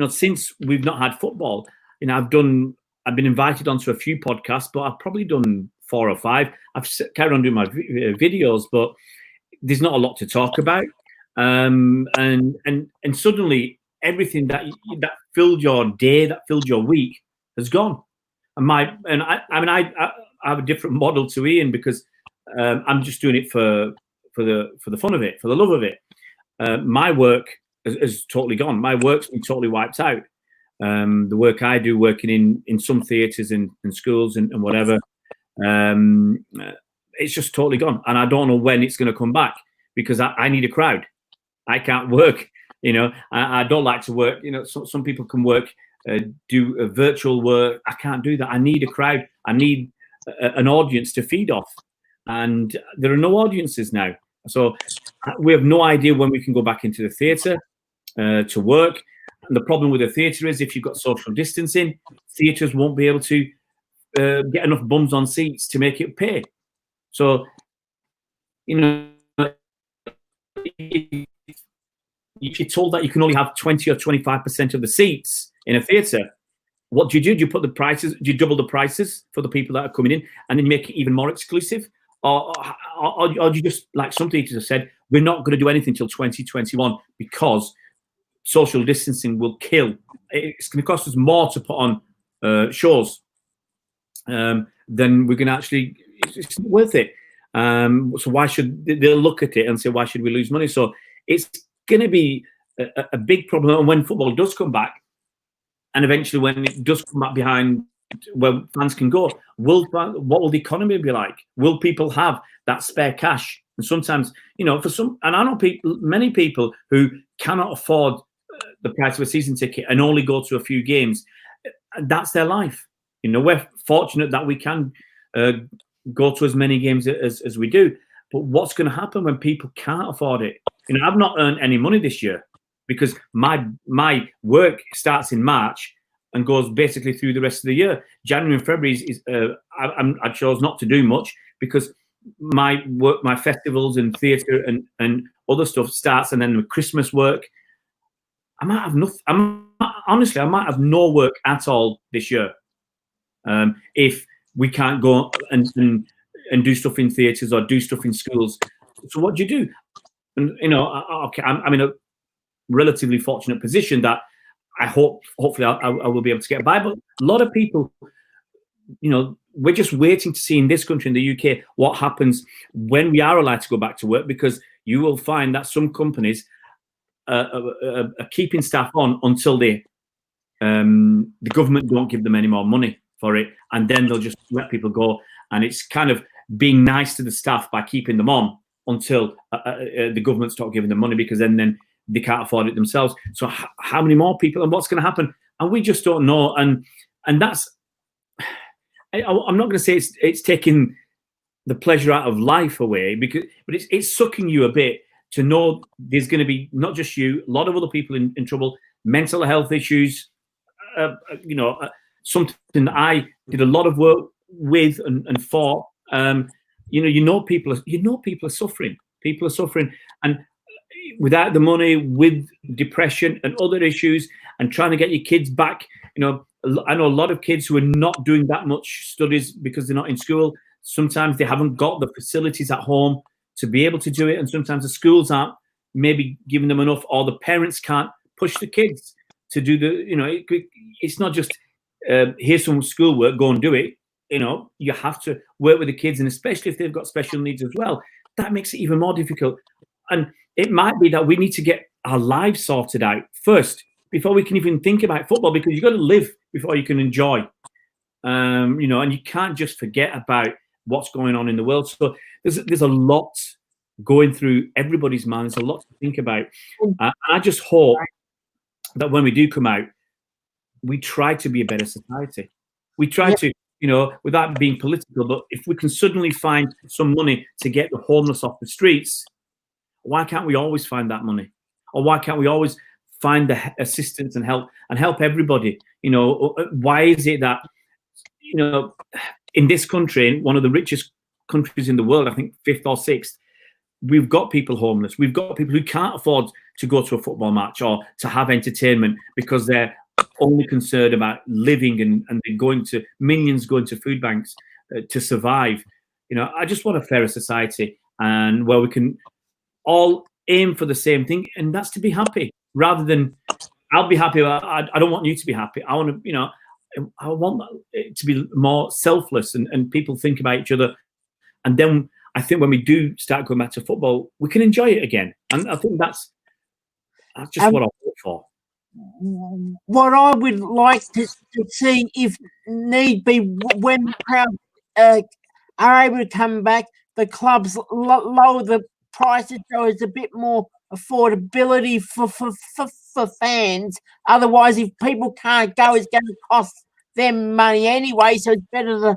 Speaker 2: since we've not had football, I've been invited onto a few podcasts, but I've probably done 4 or 5. I've carried on doing my videos, but there's not a lot to talk about. And suddenly everything that filled your day, that filled your week, has gone. I have a different model to Ian, because I'm just doing it for the fun of it, for the love of it. My work has totally gone. My work's been totally wiped out. The work I do, working in some theatres and schools and whatever, it's just totally gone. And I don't know when it's going to come back, because I need a crowd. I can't work. I don't like to work. Some people can work, do a virtual work. I can't do that. I need a crowd. I need an audience to feed off. And there are no audiences now. So we have no idea when we can go back into the theatre to work. And the problem with the theatre is, if you've got social distancing, theatres won't be able to get enough bums on seats to make it pay. So, if you're told that you can only have 20 or 25% of the seats in a theatre, what do? Do you put the prices? Do you double the prices for the people that are coming in, and then make it even more exclusive? Or do you just, like some teachers have said, we're not going to do anything until 2021 because social distancing will kill. It's going to cost us more to put on shows than we're going to actually. It's not worth it. So why should they'll look at it and say, why should we lose money? So it's going to be a big problem. And when football does come back, and eventually when it does come back behind where fans can go, what will the economy be like? Will people have that spare cash? And sometimes, for some, and I know many people who cannot afford the price of a season ticket and only go to a few games. That's their life. We're fortunate that we can go to as many games as we do. But what's going to happen when people can't afford it? I've not earned any money this year because my work starts in March and goes basically through the rest of the year. January and February I chose not to do much because my work, my festivals and theatre and other stuff starts, and then the Christmas work. I might have nothing. Honestly, I might have no work at all this year if we can't go and do stuff in theatres or do stuff in schools. So what do you do? And I'm in a relatively fortunate position that hopefully I will be able to get by. But a lot of people, we're just waiting to see in this country, in the UK, what happens when we are allowed to go back to work, because you will find that some companies are keeping staff on until the government don't give them any more money for it, and then they'll just let people go. And it's kind of being nice to the staff by keeping them on until the government stop giving them money, because then they can't afford it themselves. So how many more people, and what's going to happen? And we just don't know. And that's, I'm not going to say it's taking the pleasure out of life away, but it's sucking you a bit to know there's going to be not just you, a lot of other people in trouble, mental health issues. Something that I did a lot of work with and for. People are suffering. People are suffering, and without the money, with depression and other issues, and trying to get your kids back. I know a lot of kids who are not doing that much studies because they're not in school. Sometimes they haven't got the facilities at home to be able to do it, and sometimes the schools aren't maybe giving them enough, or the parents can't push the kids to do it's not just here's some schoolwork, go and do it. You have to work with the kids, and especially if they've got special needs as well, that makes it even more difficult. And it might be that we need to get our lives sorted out first before we can even think about football, because you've got to live before you can enjoy. And you can't just forget about what's going on in the world. So there's a lot going through everybody's mind. There's a lot to think about. I just hope that when we do come out, we try to be a better society. We try to, without being political, but if we can suddenly find some money to get the homeless off the streets, why can't we always find that money? Or why can't we always find the assistance and help everybody? Why is it that, in this country, one of the richest countries in the world, I think 5th or 6th, we've got people homeless. We've got people who can't afford to go to a football match or to have entertainment because they're only concerned about living and they're going to millions going to food banks to survive. You know, I just want a fairer society and where we can all aim for the same thing, and that's to be happy rather than I'll be happy. I don't want you to be happy. I want to, you know, I want it to be more selfless and people think about each other. And then I think when we do start going back to football, we can enjoy it again. And I think that's just what I hope for.
Speaker 1: What I would like to see, if need be, when the crowd are able to come back, the clubs lower the prices so it's a bit more affordability for fans. Otherwise, if people can't go, it's going to cost them money anyway. So it's better to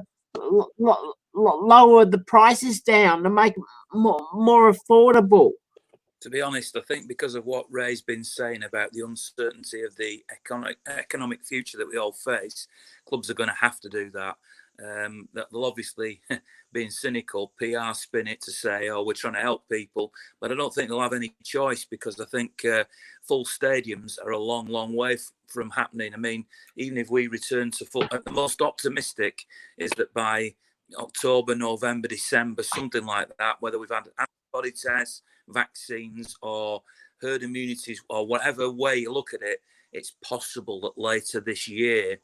Speaker 1: lower the prices down to make it more affordable.
Speaker 3: To be honest, I think because of what Ray's been saying about the uncertainty of the economic future that we all face, clubs are going to have to do that. They'll obviously, being cynical, PR spin it to say, oh, we're trying to help people. But I don't think they'll have any choice because I think full stadiums are a long, long way from happening. I mean, even if we return to full, the most optimistic is that by October, November, December, something like that, whether we've had antibody tests, vaccines or herd immunities or whatever way you look at it, it's possible that later this year,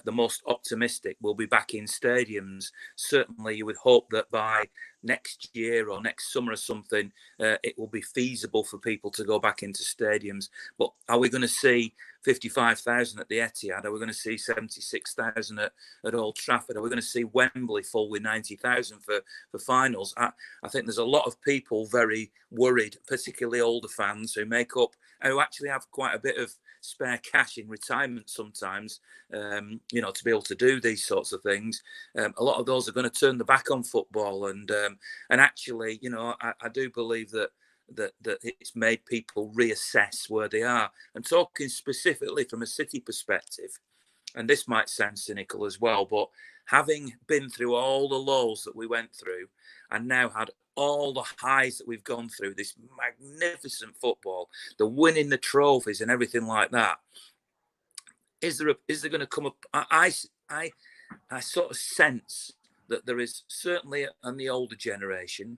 Speaker 3: the most optimistic, will be back in stadiums. Certainly you would hope that by next year or next summer or something, it will be feasible for people to go back into stadiums. But are we going to see 55,000 at the Etihad? Are we going to see 76,000 at Old Trafford? Are we going to see Wembley full with 90,000 for finals? I think there's a lot of people very worried, particularly older fans who actually have quite a bit of spare cash in retirement sometimes, you know, to be able to do these sorts of things. A lot of those are going to turn the back on football, and actually, you know, I do believe that it's made people reassess where they are. And talking specifically from a City perspective, and this might sound cynical as well, but having been through all the lows that we went through and now had all the highs that we've gone through, this magnificent football, the winning the trophies and everything like that, is there going to come up? I sort of sense that there is certainly on the older generation,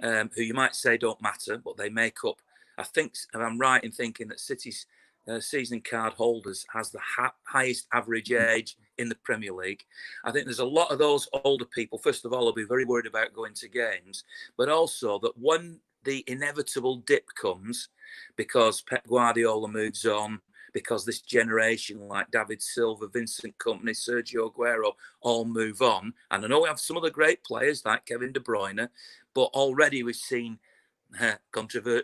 Speaker 3: who you might say don't matter, but they make up. I think, if I'm right in thinking that City's season card holders has the highest average age in the Premier League. I think there's a lot of those older people, first of all, will be very worried about going to games, but also that when the inevitable dip comes, because Pep Guardiola moves on, because this generation like David Silva, Vincent Kompany, Sergio Aguero all move on. And I know we have some of the great players like Kevin De Bruyne, but already we've seen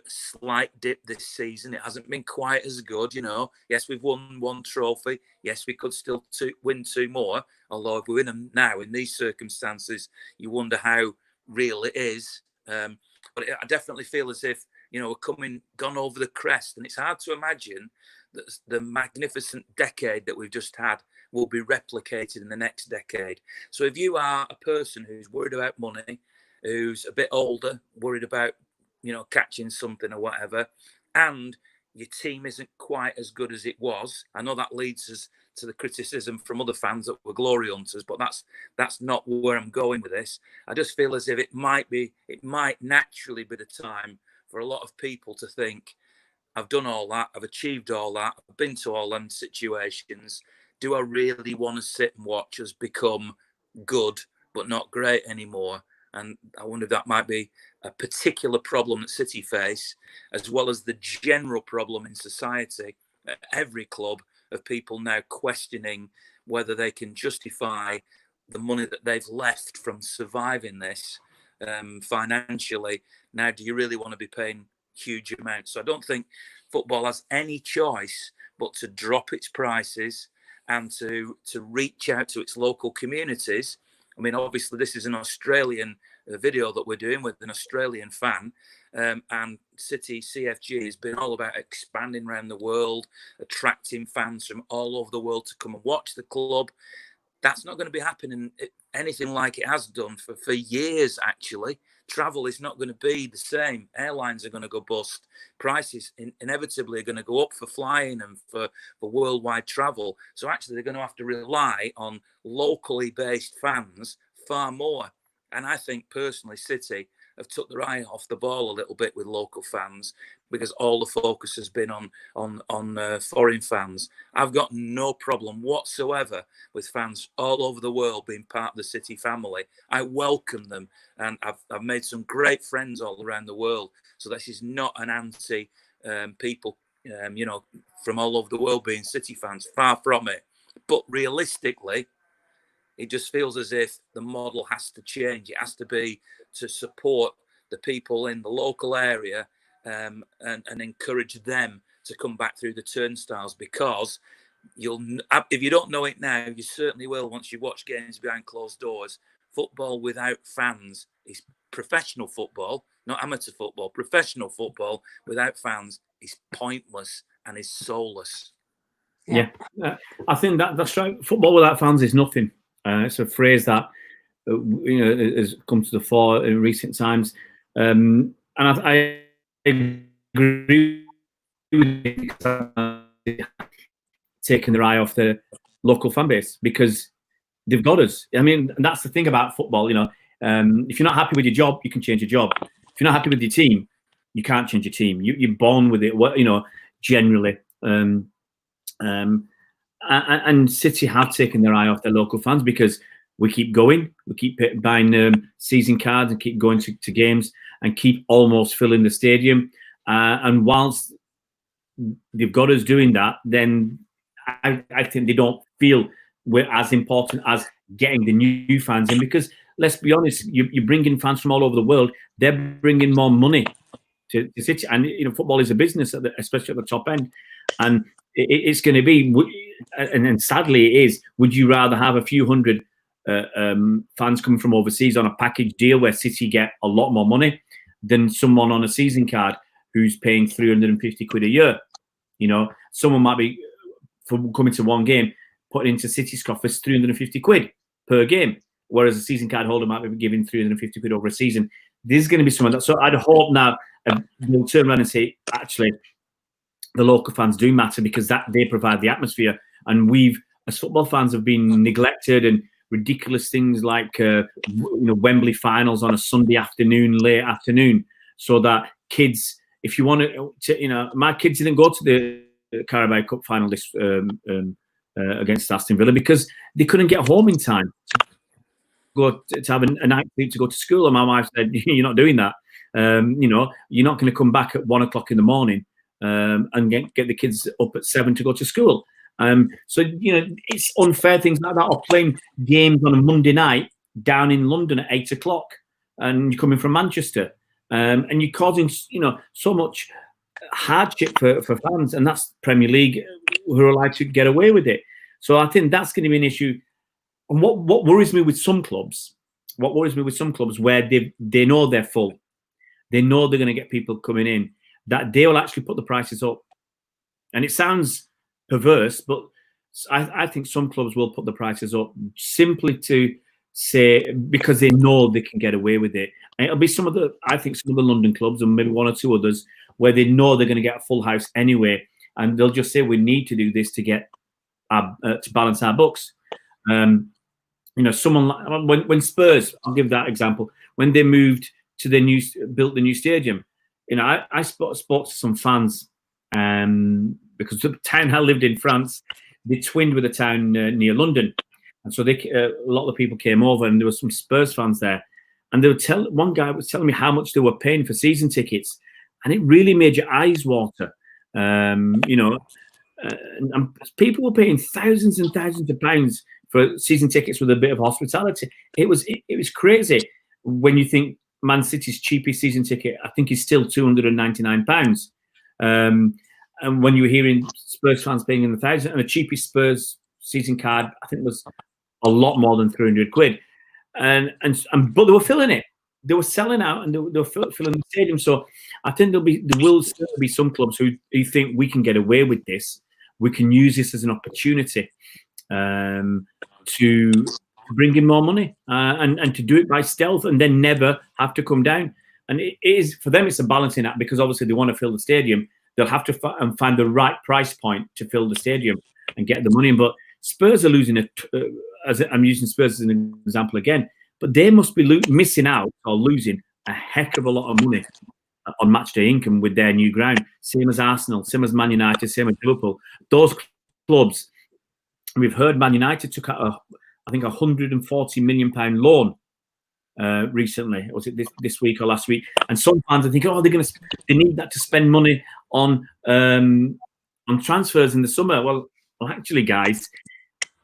Speaker 3: slight dip this season. It hasn't been quite as good, you know. Yes, we've won one trophy. Yes, we could still win two more. Although if we win them now in these circumstances, you wonder how real it is. But I definitely feel as if, you know, we're gone over the crest, and it's hard to imagine that the magnificent decade that we've just had will be replicated in the next decade. So if you are a person who's worried about money, who's a bit older, worried about, you know, catching something or whatever, and your team isn't quite as good as it was, I know that leads us to the criticism from other fans that were glory hunters, but that's not where I'm going with this. I just feel as if it might naturally be the time for a lot of people to think, I've done all that, I've achieved all that, I've been to all them situations. Do I really want to sit and watch us become good but not great anymore? And I wonder if that might be a particular problem that City face, as well as the general problem in society, every club, of people now questioning whether they can justify the money that they've left from surviving this financially. Now, do you really want to be paying huge amounts? So I don't think football has any choice but to drop its prices and to reach out to its local communities. I mean, obviously, this is an Australian video that we're doing with an Australian fan, and City CFG has been all about expanding around the world, attracting fans from all over the world to come and watch the club. That's not going to be happening anything like it has done for years, actually. Travel is not going to be the same. Airlines are going to go bust. Prices inevitably are going to go up for flying and for worldwide travel. So actually, they're going to have to rely on locally based fans far more. And I think personally, City have took their eye off the ball a little bit with local fans, because all the focus has been on foreign fans. I've got no problem whatsoever with fans all over the world being part of the City family. I welcome them, and I've made some great friends all around the world. So this is not an anti people, from all over the world being City fans. Far from it. But realistically, it just feels as if the model has to change. It has to be to support the people in the local area, and encourage them to come back through the turnstiles, because if you don't know it now, you certainly will once you watch games behind closed doors. Football without fans is professional football, not amateur football. Professional football without fans is pointless and is soulless.
Speaker 2: Yeah, I think that's right. Football without fans is nothing. It's a phrase that has come to the fore in recent times, and I agree with it, because taking their eye off the local fan base, because they've got us. I mean, that's the thing about football. If you're not happy with your job, you can change your job. If you're not happy with your team, you can't change your team. You're born with it. Generally. And City have taken their eye off their local fans, because we keep going, we keep buying season cards and keep going to games and keep almost filling the stadium. And whilst they've got us doing that, then I think they don't feel we're as important as getting the new fans in, because let's be honest, you bring in fans from all over the world, they're bringing more money to City, and football is a business, especially at the top end, and it's going to be, and sadly it is, would you rather have a few hundred fans coming from overseas on a package deal where City get a lot more money than someone on a season card who's paying 350 quid a year? Someone might be, for coming to one game, putting into City's coffers 350 quid per game, whereas a season card holder might be giving 350 quid over a season. There's going to be someone that, so I'd hope now they'll turn around and say, actually, the local fans do matter, because that they provide the atmosphere, and we've, as football fans, have been neglected, and ridiculous things like Wembley finals on a Sunday afternoon, late afternoon, so that kids, if you want to, my kids didn't go to the Carabao Cup final this against Aston Villa, because they couldn't get home in time to have a night sleep to go to school, and my wife said, "You're not doing that. You're not going to come back at 1 o'clock in the morning and get the kids up at 7 to go to school." So it's unfair things like that, or playing games on a Monday night down in London at 8 o'clock, and you're coming from Manchester, and you're causing so much hardship for fans, and that's Premier League who are allowed to get away with it. So I think that's going to be an issue. And what worries me with some clubs, where they know they're full, they know they're going to get people coming in, that they will actually put the prices up. And it sounds perverse, but I think some clubs will put the prices up simply to say, because they know they can get away with it. And it'll be some of the London clubs, and maybe one or two others, where they know they're going to get a full house anyway, and they'll just say, we need to do this to get to balance our books. Someone like when Spurs, I'll give that example, when they moved to built the new stadium, I spoke to some fans, because the town I lived in, France, they twinned with a town near London, and so a lot of the people came over, and there were some Spurs fans there, and one guy was telling me how much they were paying for season tickets, and it really made your eyes water. And people were paying thousands and thousands of pounds for season tickets with a bit of hospitality. It was crazy when you think Man City's cheapest season ticket, I think, is still £299. And when you were hearing Spurs fans paying in the thousands, and the cheapest Spurs season card, I think, was a lot more than 300 quid. But they were filling it. They were selling out, and they were filling the stadium. So I think there will still be some clubs who think we can get away with this. We can use this as an opportunity. to bring in more money and to do it by stealth and then never have to come down. And it is, for them, it's a balancing act, because obviously they want to fill the stadium. They'll have to find the right price point to fill the stadium and get the money in. But Spurs are losing as I'm using Spurs as an example again, but they must be missing out or losing a heck of a lot of money on match day income with their new ground. Same as Arsenal, same as Man United, same as Liverpool. Those clubs, we've heard Man United took out I think £140 million loan recently. Was it this week or last week? And some fans are thinking, oh, they need that to spend money on transfers in the summer. Well, actually, guys,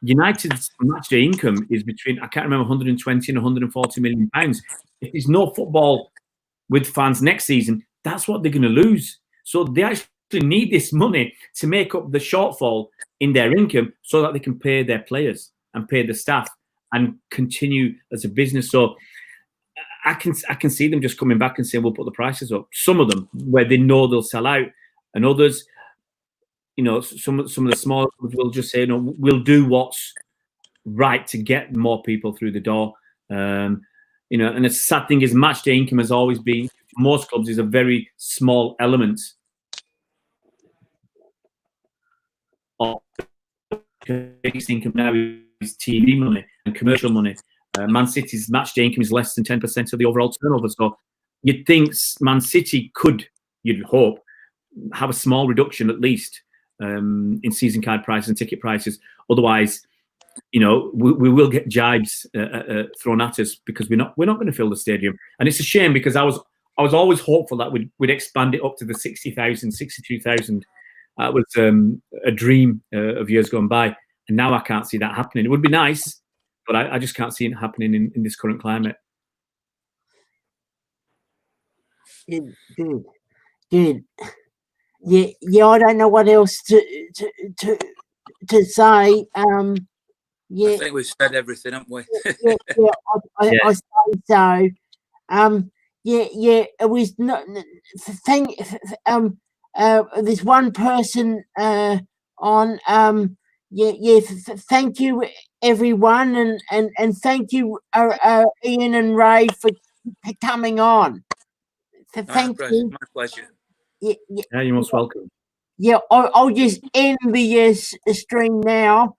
Speaker 2: United's match day income is between, I can't remember, 120 and 140 million pounds. If there's no football with fans next season, that's what they're going to lose. So they actually need this money to make up the shortfall in their income so that they can pay their players and pay the staff and continue as a business. So I can see them just coming back and saying, we'll put the prices up. Some of them where they know they'll sell out, and others, you know, some of the smaller clubs will just say, no, we'll do what's right to get more people through the door. You know, and the sad thing is, match day income has always been, for most clubs, is a very small element of biggest income now is TV money and commercial money. Man City's match day income is less than 10% of the overall turnover. So you'd think Man City could, you'd hope, have a small reduction at least in season card prices and ticket prices. Otherwise, you know, we will get jibes thrown at us because we're not going to fill the stadium. And it's a shame, because I was always hopeful that we'd expand it up to the 60,000, 62,000. That was a dream of years gone by, and now I can't see that happening. It would be nice, but I just can't see it happening in this current climate.
Speaker 1: Good. Yeah. I don't know what else to say. Yeah,
Speaker 3: I think we've said everything, haven't we?
Speaker 1: I say so. Yeah. It was not. There's one person on. Thank you, everyone, and thank you, Ian and Ray, for coming on. Thank you.
Speaker 3: My pleasure.
Speaker 1: Yeah,
Speaker 2: you're most welcome.
Speaker 1: Yeah, I'll just end the stream now.